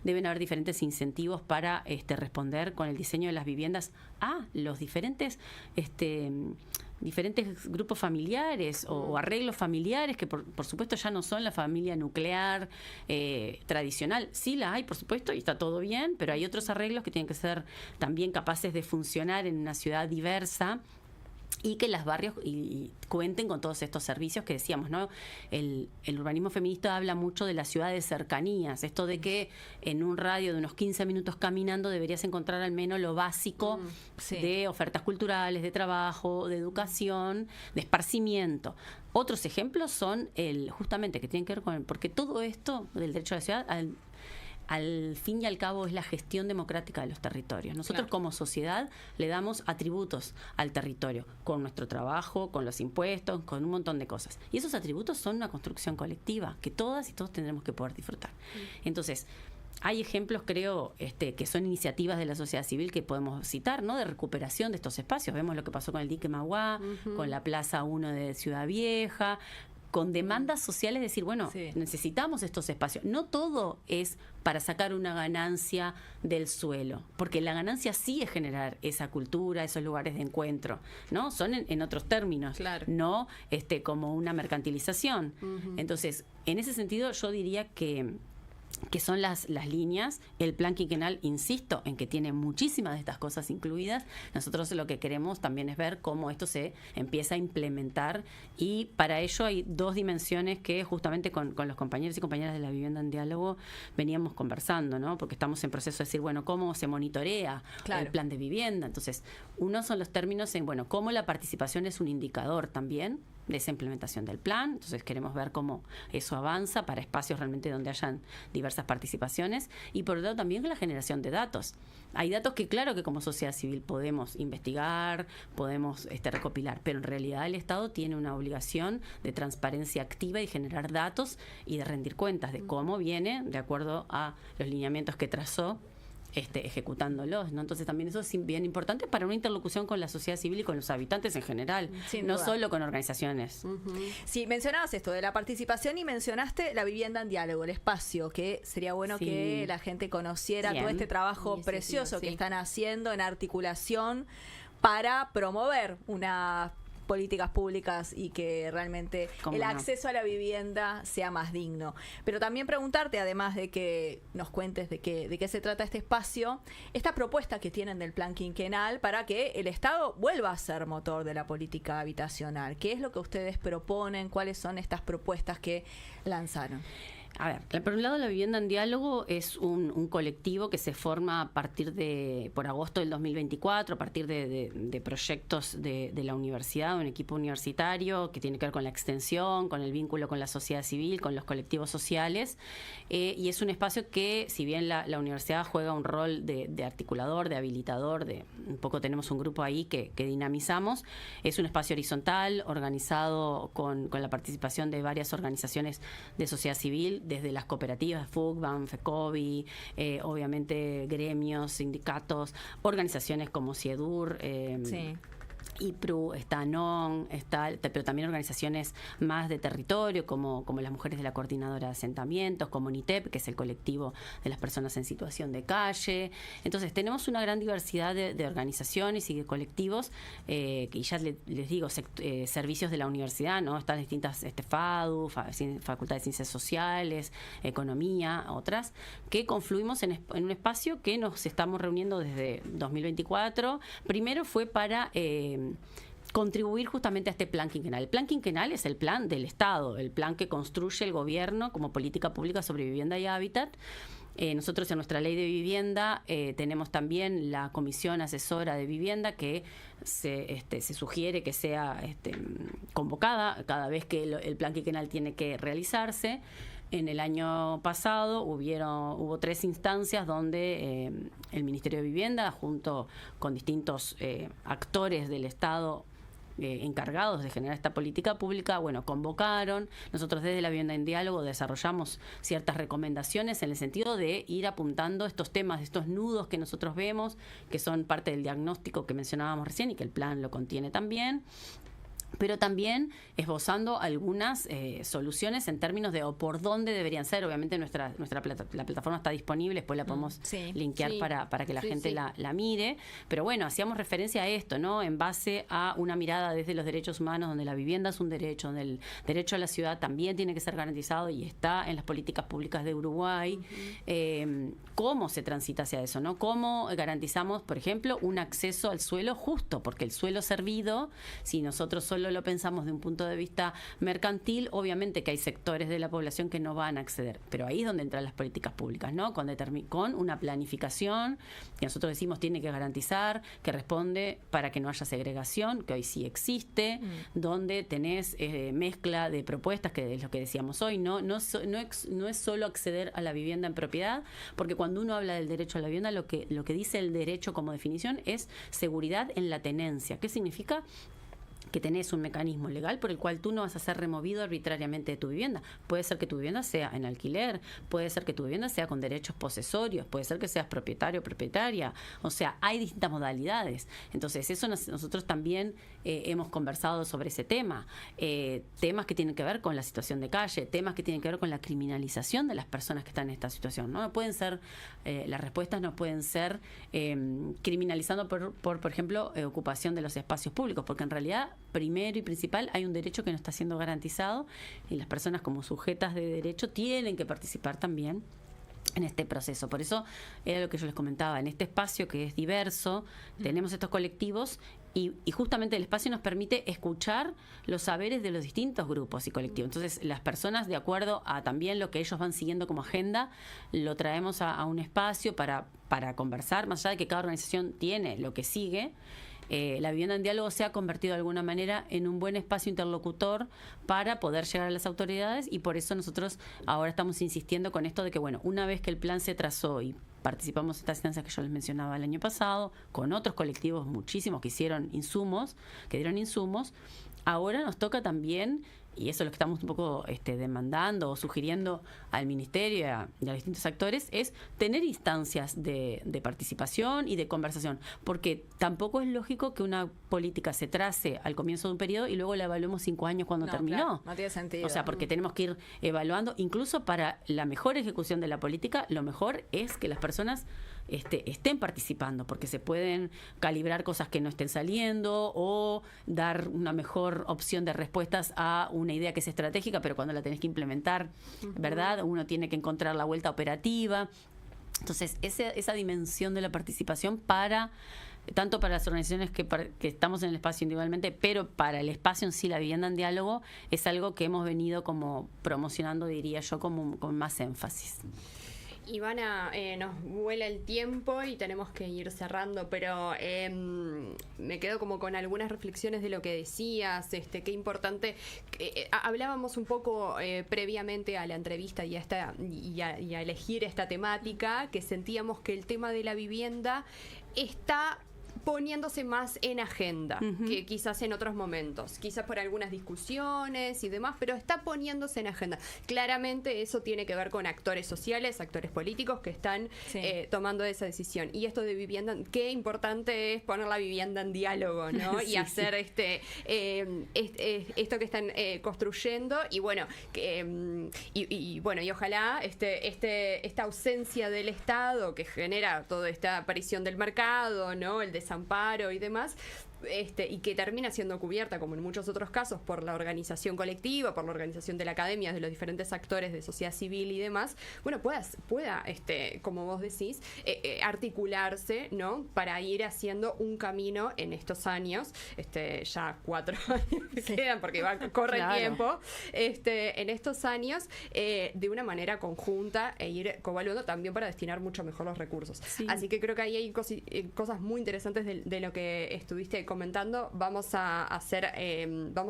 [SPEAKER 1] deben haber diferentes incentivos para responder con el diseño de las viviendas a los diferentes grupos familiares o arreglos familiares que por supuesto ya no son la familia nuclear tradicional. Sí la hay, por supuesto, y está todo bien, pero hay otros arreglos que tienen que ser también capaces de funcionar en una ciudad diversa y que los barrios y cuenten con todos estos servicios que decíamos, ¿no? El urbanismo feminista habla mucho de las ciudades cercanías, esto de que en un radio de unos 15 minutos caminando deberías encontrar al menos lo básico de ofertas culturales, de trabajo, de educación, de esparcimiento. Otros ejemplos son justamente que tienen que ver con porque todo esto del derecho a la ciudad al fin y al cabo es la gestión democrática de los territorios. Nosotros como sociedad le damos atributos al territorio, con nuestro trabajo, con los impuestos, con un montón de cosas. Y esos atributos son una construcción colectiva que todas y todos tendremos que poder disfrutar. Entonces, hay ejemplos, creo, que son iniciativas de la sociedad civil que podemos citar, ¿no? De recuperación de estos espacios. Vemos lo que pasó con el dique Mauá, con la Plaza 1 de Ciudad Vieja, con demandas sociales, decir, bueno,
[SPEAKER 3] Sí.
[SPEAKER 1] necesitamos estos espacios. No todo es para sacar una ganancia del suelo, porque la ganancia sí es generar esa cultura, esos lugares de encuentro, ¿no? Son en otros términos,
[SPEAKER 2] Claro.
[SPEAKER 1] no como una mercantilización. Entonces, en ese sentido, yo diría que son las líneas. El plan quinquenal, insisto, en que tiene muchísimas de estas cosas incluidas. Nosotros lo que queremos también es ver cómo esto se empieza a implementar, y para ello hay dos dimensiones que justamente con los compañeros y compañeras de la Vivienda en Diálogo veníamos conversando, ¿no? Porque estamos en proceso de decir, bueno, cómo se monitorea
[SPEAKER 3] Claro.
[SPEAKER 1] el plan de vivienda. Entonces, uno son los términos en, bueno, cómo la participación es un indicador también de esa implementación del plan. Entonces queremos ver cómo eso avanza para espacios realmente donde hayan diversas participaciones, y por otro lado también la generación de datos. Hay datos que claro que como sociedad civil podemos investigar, podemos recopilar, pero en realidad el Estado tiene una obligación de transparencia activa y generar datos y de rendir cuentas de cómo viene de acuerdo a los lineamientos que trazó ejecutándolos, ¿no? Entonces también eso es bien importante para una interlocución con la sociedad civil y con los habitantes en general,
[SPEAKER 3] Sin
[SPEAKER 1] no
[SPEAKER 3] duda.
[SPEAKER 1] solo con organizaciones.
[SPEAKER 3] Sí, mencionabas esto de la participación y mencionaste la Vivienda en Diálogo, el espacio, que sería bueno
[SPEAKER 1] Sí.
[SPEAKER 3] que la gente conociera
[SPEAKER 1] Bien.
[SPEAKER 3] todo este trabajo
[SPEAKER 2] Y ese
[SPEAKER 3] precioso
[SPEAKER 2] sí,
[SPEAKER 3] que
[SPEAKER 2] sí.
[SPEAKER 3] están haciendo en articulación para promover unas políticas públicas y que realmente
[SPEAKER 1] ¿Cómo
[SPEAKER 3] el
[SPEAKER 1] no?
[SPEAKER 3] acceso a la vivienda sea más digno. Pero también preguntarte, además de que nos cuentes de qué se trata este espacio, esta propuesta que tienen del plan quinquenal para que el Estado vuelva a ser motor de la política habitacional. ¿Qué es lo que ustedes proponen? ¿Cuáles son estas propuestas que lanzaron?
[SPEAKER 1] A ver, por un lado la Vivienda en Diálogo es un colectivo que se forma a partir por agosto del 2024, a partir de proyectos de la universidad, un equipo universitario que tiene que ver con la extensión, con el vínculo con la sociedad civil, con los colectivos sociales, y es un espacio que, si bien la universidad juega un rol de articulador, de habilitador, un poco tenemos un grupo ahí que dinamizamos, es un espacio horizontal, organizado con la participación de varias organizaciones de sociedad civil, desde las cooperativas, FUCBAM, FECOBI, obviamente gremios, sindicatos, organizaciones como CIEDUR,
[SPEAKER 3] Sí.
[SPEAKER 1] IPRU, está ANON, pero también organizaciones más de territorio, como las mujeres de la Coordinadora de Asentamientos, como NITEP, que es el colectivo de las personas en situación de calle. Entonces, tenemos una gran diversidad de organizaciones y de colectivos, y ya les digo, servicios de la universidad, ¿no? Están distintas FADU, Facultad de Ciencias Sociales, Economía, otras, que confluimos en un espacio que nos estamos reuniendo desde 2024. Primero fue para contribuir justamente a este plan quinquenal. El plan quinquenal es el plan del Estado, el plan que construye el gobierno como política pública sobre vivienda y hábitat. Nosotros en nuestra ley de vivienda tenemos también la comisión asesora de vivienda que se sugiere que sea convocada cada vez que el plan quinquenal tiene que realizarse. En el año pasado hubo 3 instancias donde el Ministerio de Vivienda, junto con distintos actores del Estado encargados de generar esta política pública, convocaron. Nosotros desde la Vivienda en Diálogo desarrollamos ciertas recomendaciones en el sentido de ir apuntando estos temas, estos nudos que nosotros vemos, que son parte del diagnóstico que mencionábamos recién y que el plan lo contiene también, pero también esbozando algunas soluciones en términos de o por dónde deberían ser. Obviamente la plataforma está disponible, después la podemos
[SPEAKER 3] Sí.
[SPEAKER 1] linkear
[SPEAKER 2] Sí.
[SPEAKER 1] para que la
[SPEAKER 2] Sí,
[SPEAKER 1] gente
[SPEAKER 2] sí.
[SPEAKER 1] la mire, pero bueno, hacíamos referencia a esto, ¿no? En base a una mirada desde los derechos humanos, donde la vivienda es un derecho, donde el derecho a la ciudad también tiene que ser garantizado y está en las políticas públicas de Uruguay. ¿Cómo se transita hacia eso, no? ¿Cómo garantizamos, por ejemplo, un acceso al suelo justo? Porque el suelo servido, si nosotros solo lo pensamos de un punto de vista mercantil, obviamente que hay sectores de la población que no van a acceder, pero ahí es donde entran las políticas públicas, ¿no? Con una planificación que nosotros decimos tiene que garantizar, que responde para que no haya segregación, que hoy sí existe, donde tenés mezcla de propuestas, que es lo que decíamos hoy, no es solo acceder a la vivienda en propiedad, porque cuando uno habla del derecho a la vivienda, lo que dice el derecho como definición es seguridad en la tenencia. ¿Qué significa? que tenés un mecanismo legal por el cual tú no vas a ser removido arbitrariamente de tu vivienda. Puede ser que tu vivienda sea en alquiler, puede ser que tu vivienda sea con derechos posesorios, puede ser que seas propietario o propietaria. O sea, hay distintas modalidades. Entonces, eso nosotros también hemos conversado sobre ese tema. Temas que tienen que ver con la situación de calle, temas que tienen que ver con la criminalización de las personas que están en esta situación. No pueden ser, las respuestas no pueden ser criminalizando por ejemplo, ocupación de los espacios públicos, porque en realidad, primero y principal, hay un derecho que no está siendo garantizado y las personas como sujetas de derecho tienen que participar también en este proceso. Por eso era lo que yo les comentaba, en este espacio que es diverso, tenemos estos colectivos y justamente el espacio nos permite escuchar los saberes de los distintos grupos y colectivos. Entonces, las personas, de acuerdo a también lo que ellos van siguiendo como agenda, lo traemos a un espacio para conversar, más allá de que cada organización tiene lo que sigue. La vivienda en diálogo se ha convertido de alguna manera en un buen espacio interlocutor para poder llegar a las autoridades, y por eso nosotros ahora estamos insistiendo con esto de que, bueno, una vez que el plan se trazó y participamos en estas instancias que yo les mencionaba el año pasado, con otros colectivos muchísimos que dieron insumos, ahora nos toca también, y eso es lo que estamos un poco demandando o sugiriendo al Ministerio y a los distintos actores, es tener instancias de participación y de conversación, porque tampoco es lógico que una política se trace al comienzo de un periodo y luego la evaluemos 5 años cuando terminó.
[SPEAKER 3] Claro, no tiene sentido.
[SPEAKER 1] O sea, porque tenemos que ir evaluando, incluso para la mejor ejecución de la política, lo mejor es que las personas estén participando, porque se pueden calibrar cosas que no estén saliendo o dar una mejor opción de respuestas a una idea que es estratégica, pero cuando la tenés que implementar, ¿verdad? Uno tiene que encontrar la vuelta operativa. Entonces, esa dimensión de la participación tanto para las organizaciones que estamos en el espacio individualmente, pero para el espacio en sí, la vivienda en diálogo, es algo que hemos venido como promocionando, diría yo, con más énfasis.
[SPEAKER 2] Ivana, nos vuela el tiempo y tenemos que ir cerrando, pero me quedo como con algunas reflexiones de lo que decías, qué importante. Hablábamos un poco previamente a la entrevista y a elegir esta temática, que sentíamos que el tema de la vivienda está poniéndose más en agenda que quizás en otros momentos, quizás por algunas discusiones y demás, pero está poniéndose en agenda. Claramente eso tiene que ver con actores sociales, actores políticos que están tomando esa decisión. Y esto de vivienda, qué importante es poner la vivienda en diálogo, ¿no? Y hacer esto que están construyendo, y bueno, y ojalá esta ausencia del Estado que genera toda esta aparición del mercado, ¿no? El desamparo y demás, y que termina siendo cubierta, como en muchos otros casos, por la organización colectiva, por la organización de la academia, de los diferentes actores de sociedad civil y demás, bueno, pueda como vos decís, articularse, ¿no? Para ir haciendo un camino en estos años, ya 4 años que quedan, porque corre el tiempo, en estos años, de una manera conjunta, e ir covaluando también para destinar mucho mejor los recursos. Sí. Así que creo que ahí hay cosas muy interesantes de lo que estuviste comentando. Vamos a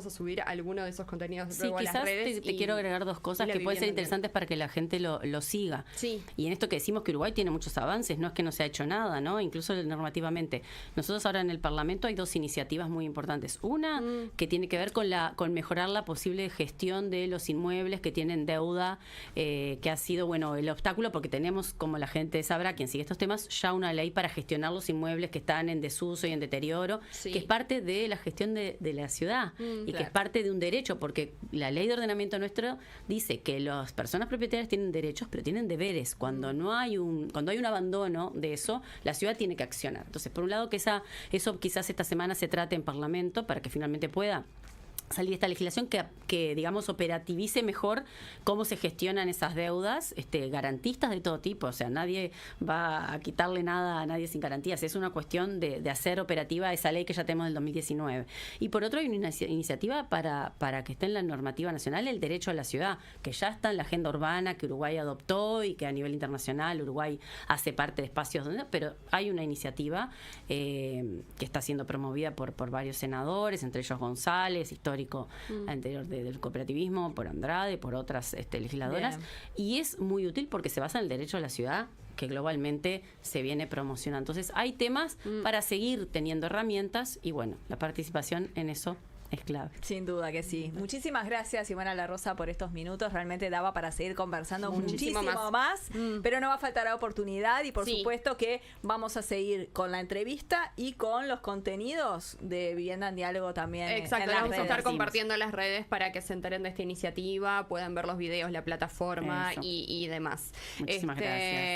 [SPEAKER 2] subir alguno de esos contenidos luego a las redes.
[SPEAKER 1] Te quiero agregar 2 cosas que pueden ser interesantes para que la gente lo siga.
[SPEAKER 2] Sí.
[SPEAKER 1] Y en esto que decimos que Uruguay tiene muchos avances, no es que no se ha hecho nada, ¿no? Incluso normativamente. Nosotros ahora en el Parlamento hay 2 iniciativas muy importantes. Una que tiene que ver con mejorar la posible gestión de los inmuebles que tienen deuda, que ha sido, bueno, el obstáculo, porque tenemos, como la gente sabrá, quien sigue estos temas, ya una ley para gestionar los inmuebles que están en desuso y en deterioro, que es parte de la gestión de la ciudad y que es parte de un derecho, porque la ley de ordenamiento nuestro dice que las personas propietarias tienen derechos, pero tienen deberes. Cuando hay un abandono de eso, la ciudad tiene que accionar. Entonces, por un lado, que eso quizás esta semana se trate en Parlamento para que finalmente pueda salir esta legislación que digamos, operativice mejor cómo se gestionan esas deudas, garantistas de todo tipo. O sea, nadie va a quitarle nada a nadie sin garantías. Es una cuestión de hacer operativa esa ley que ya tenemos del 2019. Y por otro, hay una iniciativa para que esté en la normativa nacional el derecho a la ciudad, que ya está en la agenda urbana que Uruguay adoptó y que a nivel internacional Uruguay hace parte de espacios pero hay una iniciativa que está siendo promovida por varios senadores, entre ellos González, histórico anterior del cooperativismo, por Andrade, por otras legisladoras. Bien. Y es muy útil porque se basa en el derecho a la ciudad, que globalmente se viene promocionando. Entonces hay temas para seguir teniendo herramientas y bueno, la participación en eso es clave.
[SPEAKER 3] Sin duda que sí. Muchísimas gracias, Ivana La Rosa, por estos minutos. Realmente daba para seguir conversando muchísimo más, pero no va a faltar la oportunidad y por supuesto que vamos a seguir con la entrevista y con los contenidos de Vivienda en Diálogo también.
[SPEAKER 2] Exacto, vamos a estar compartiendo en las redes para que se enteren de esta iniciativa, puedan ver los videos, la plataforma y demás.
[SPEAKER 1] Muchísimas gracias.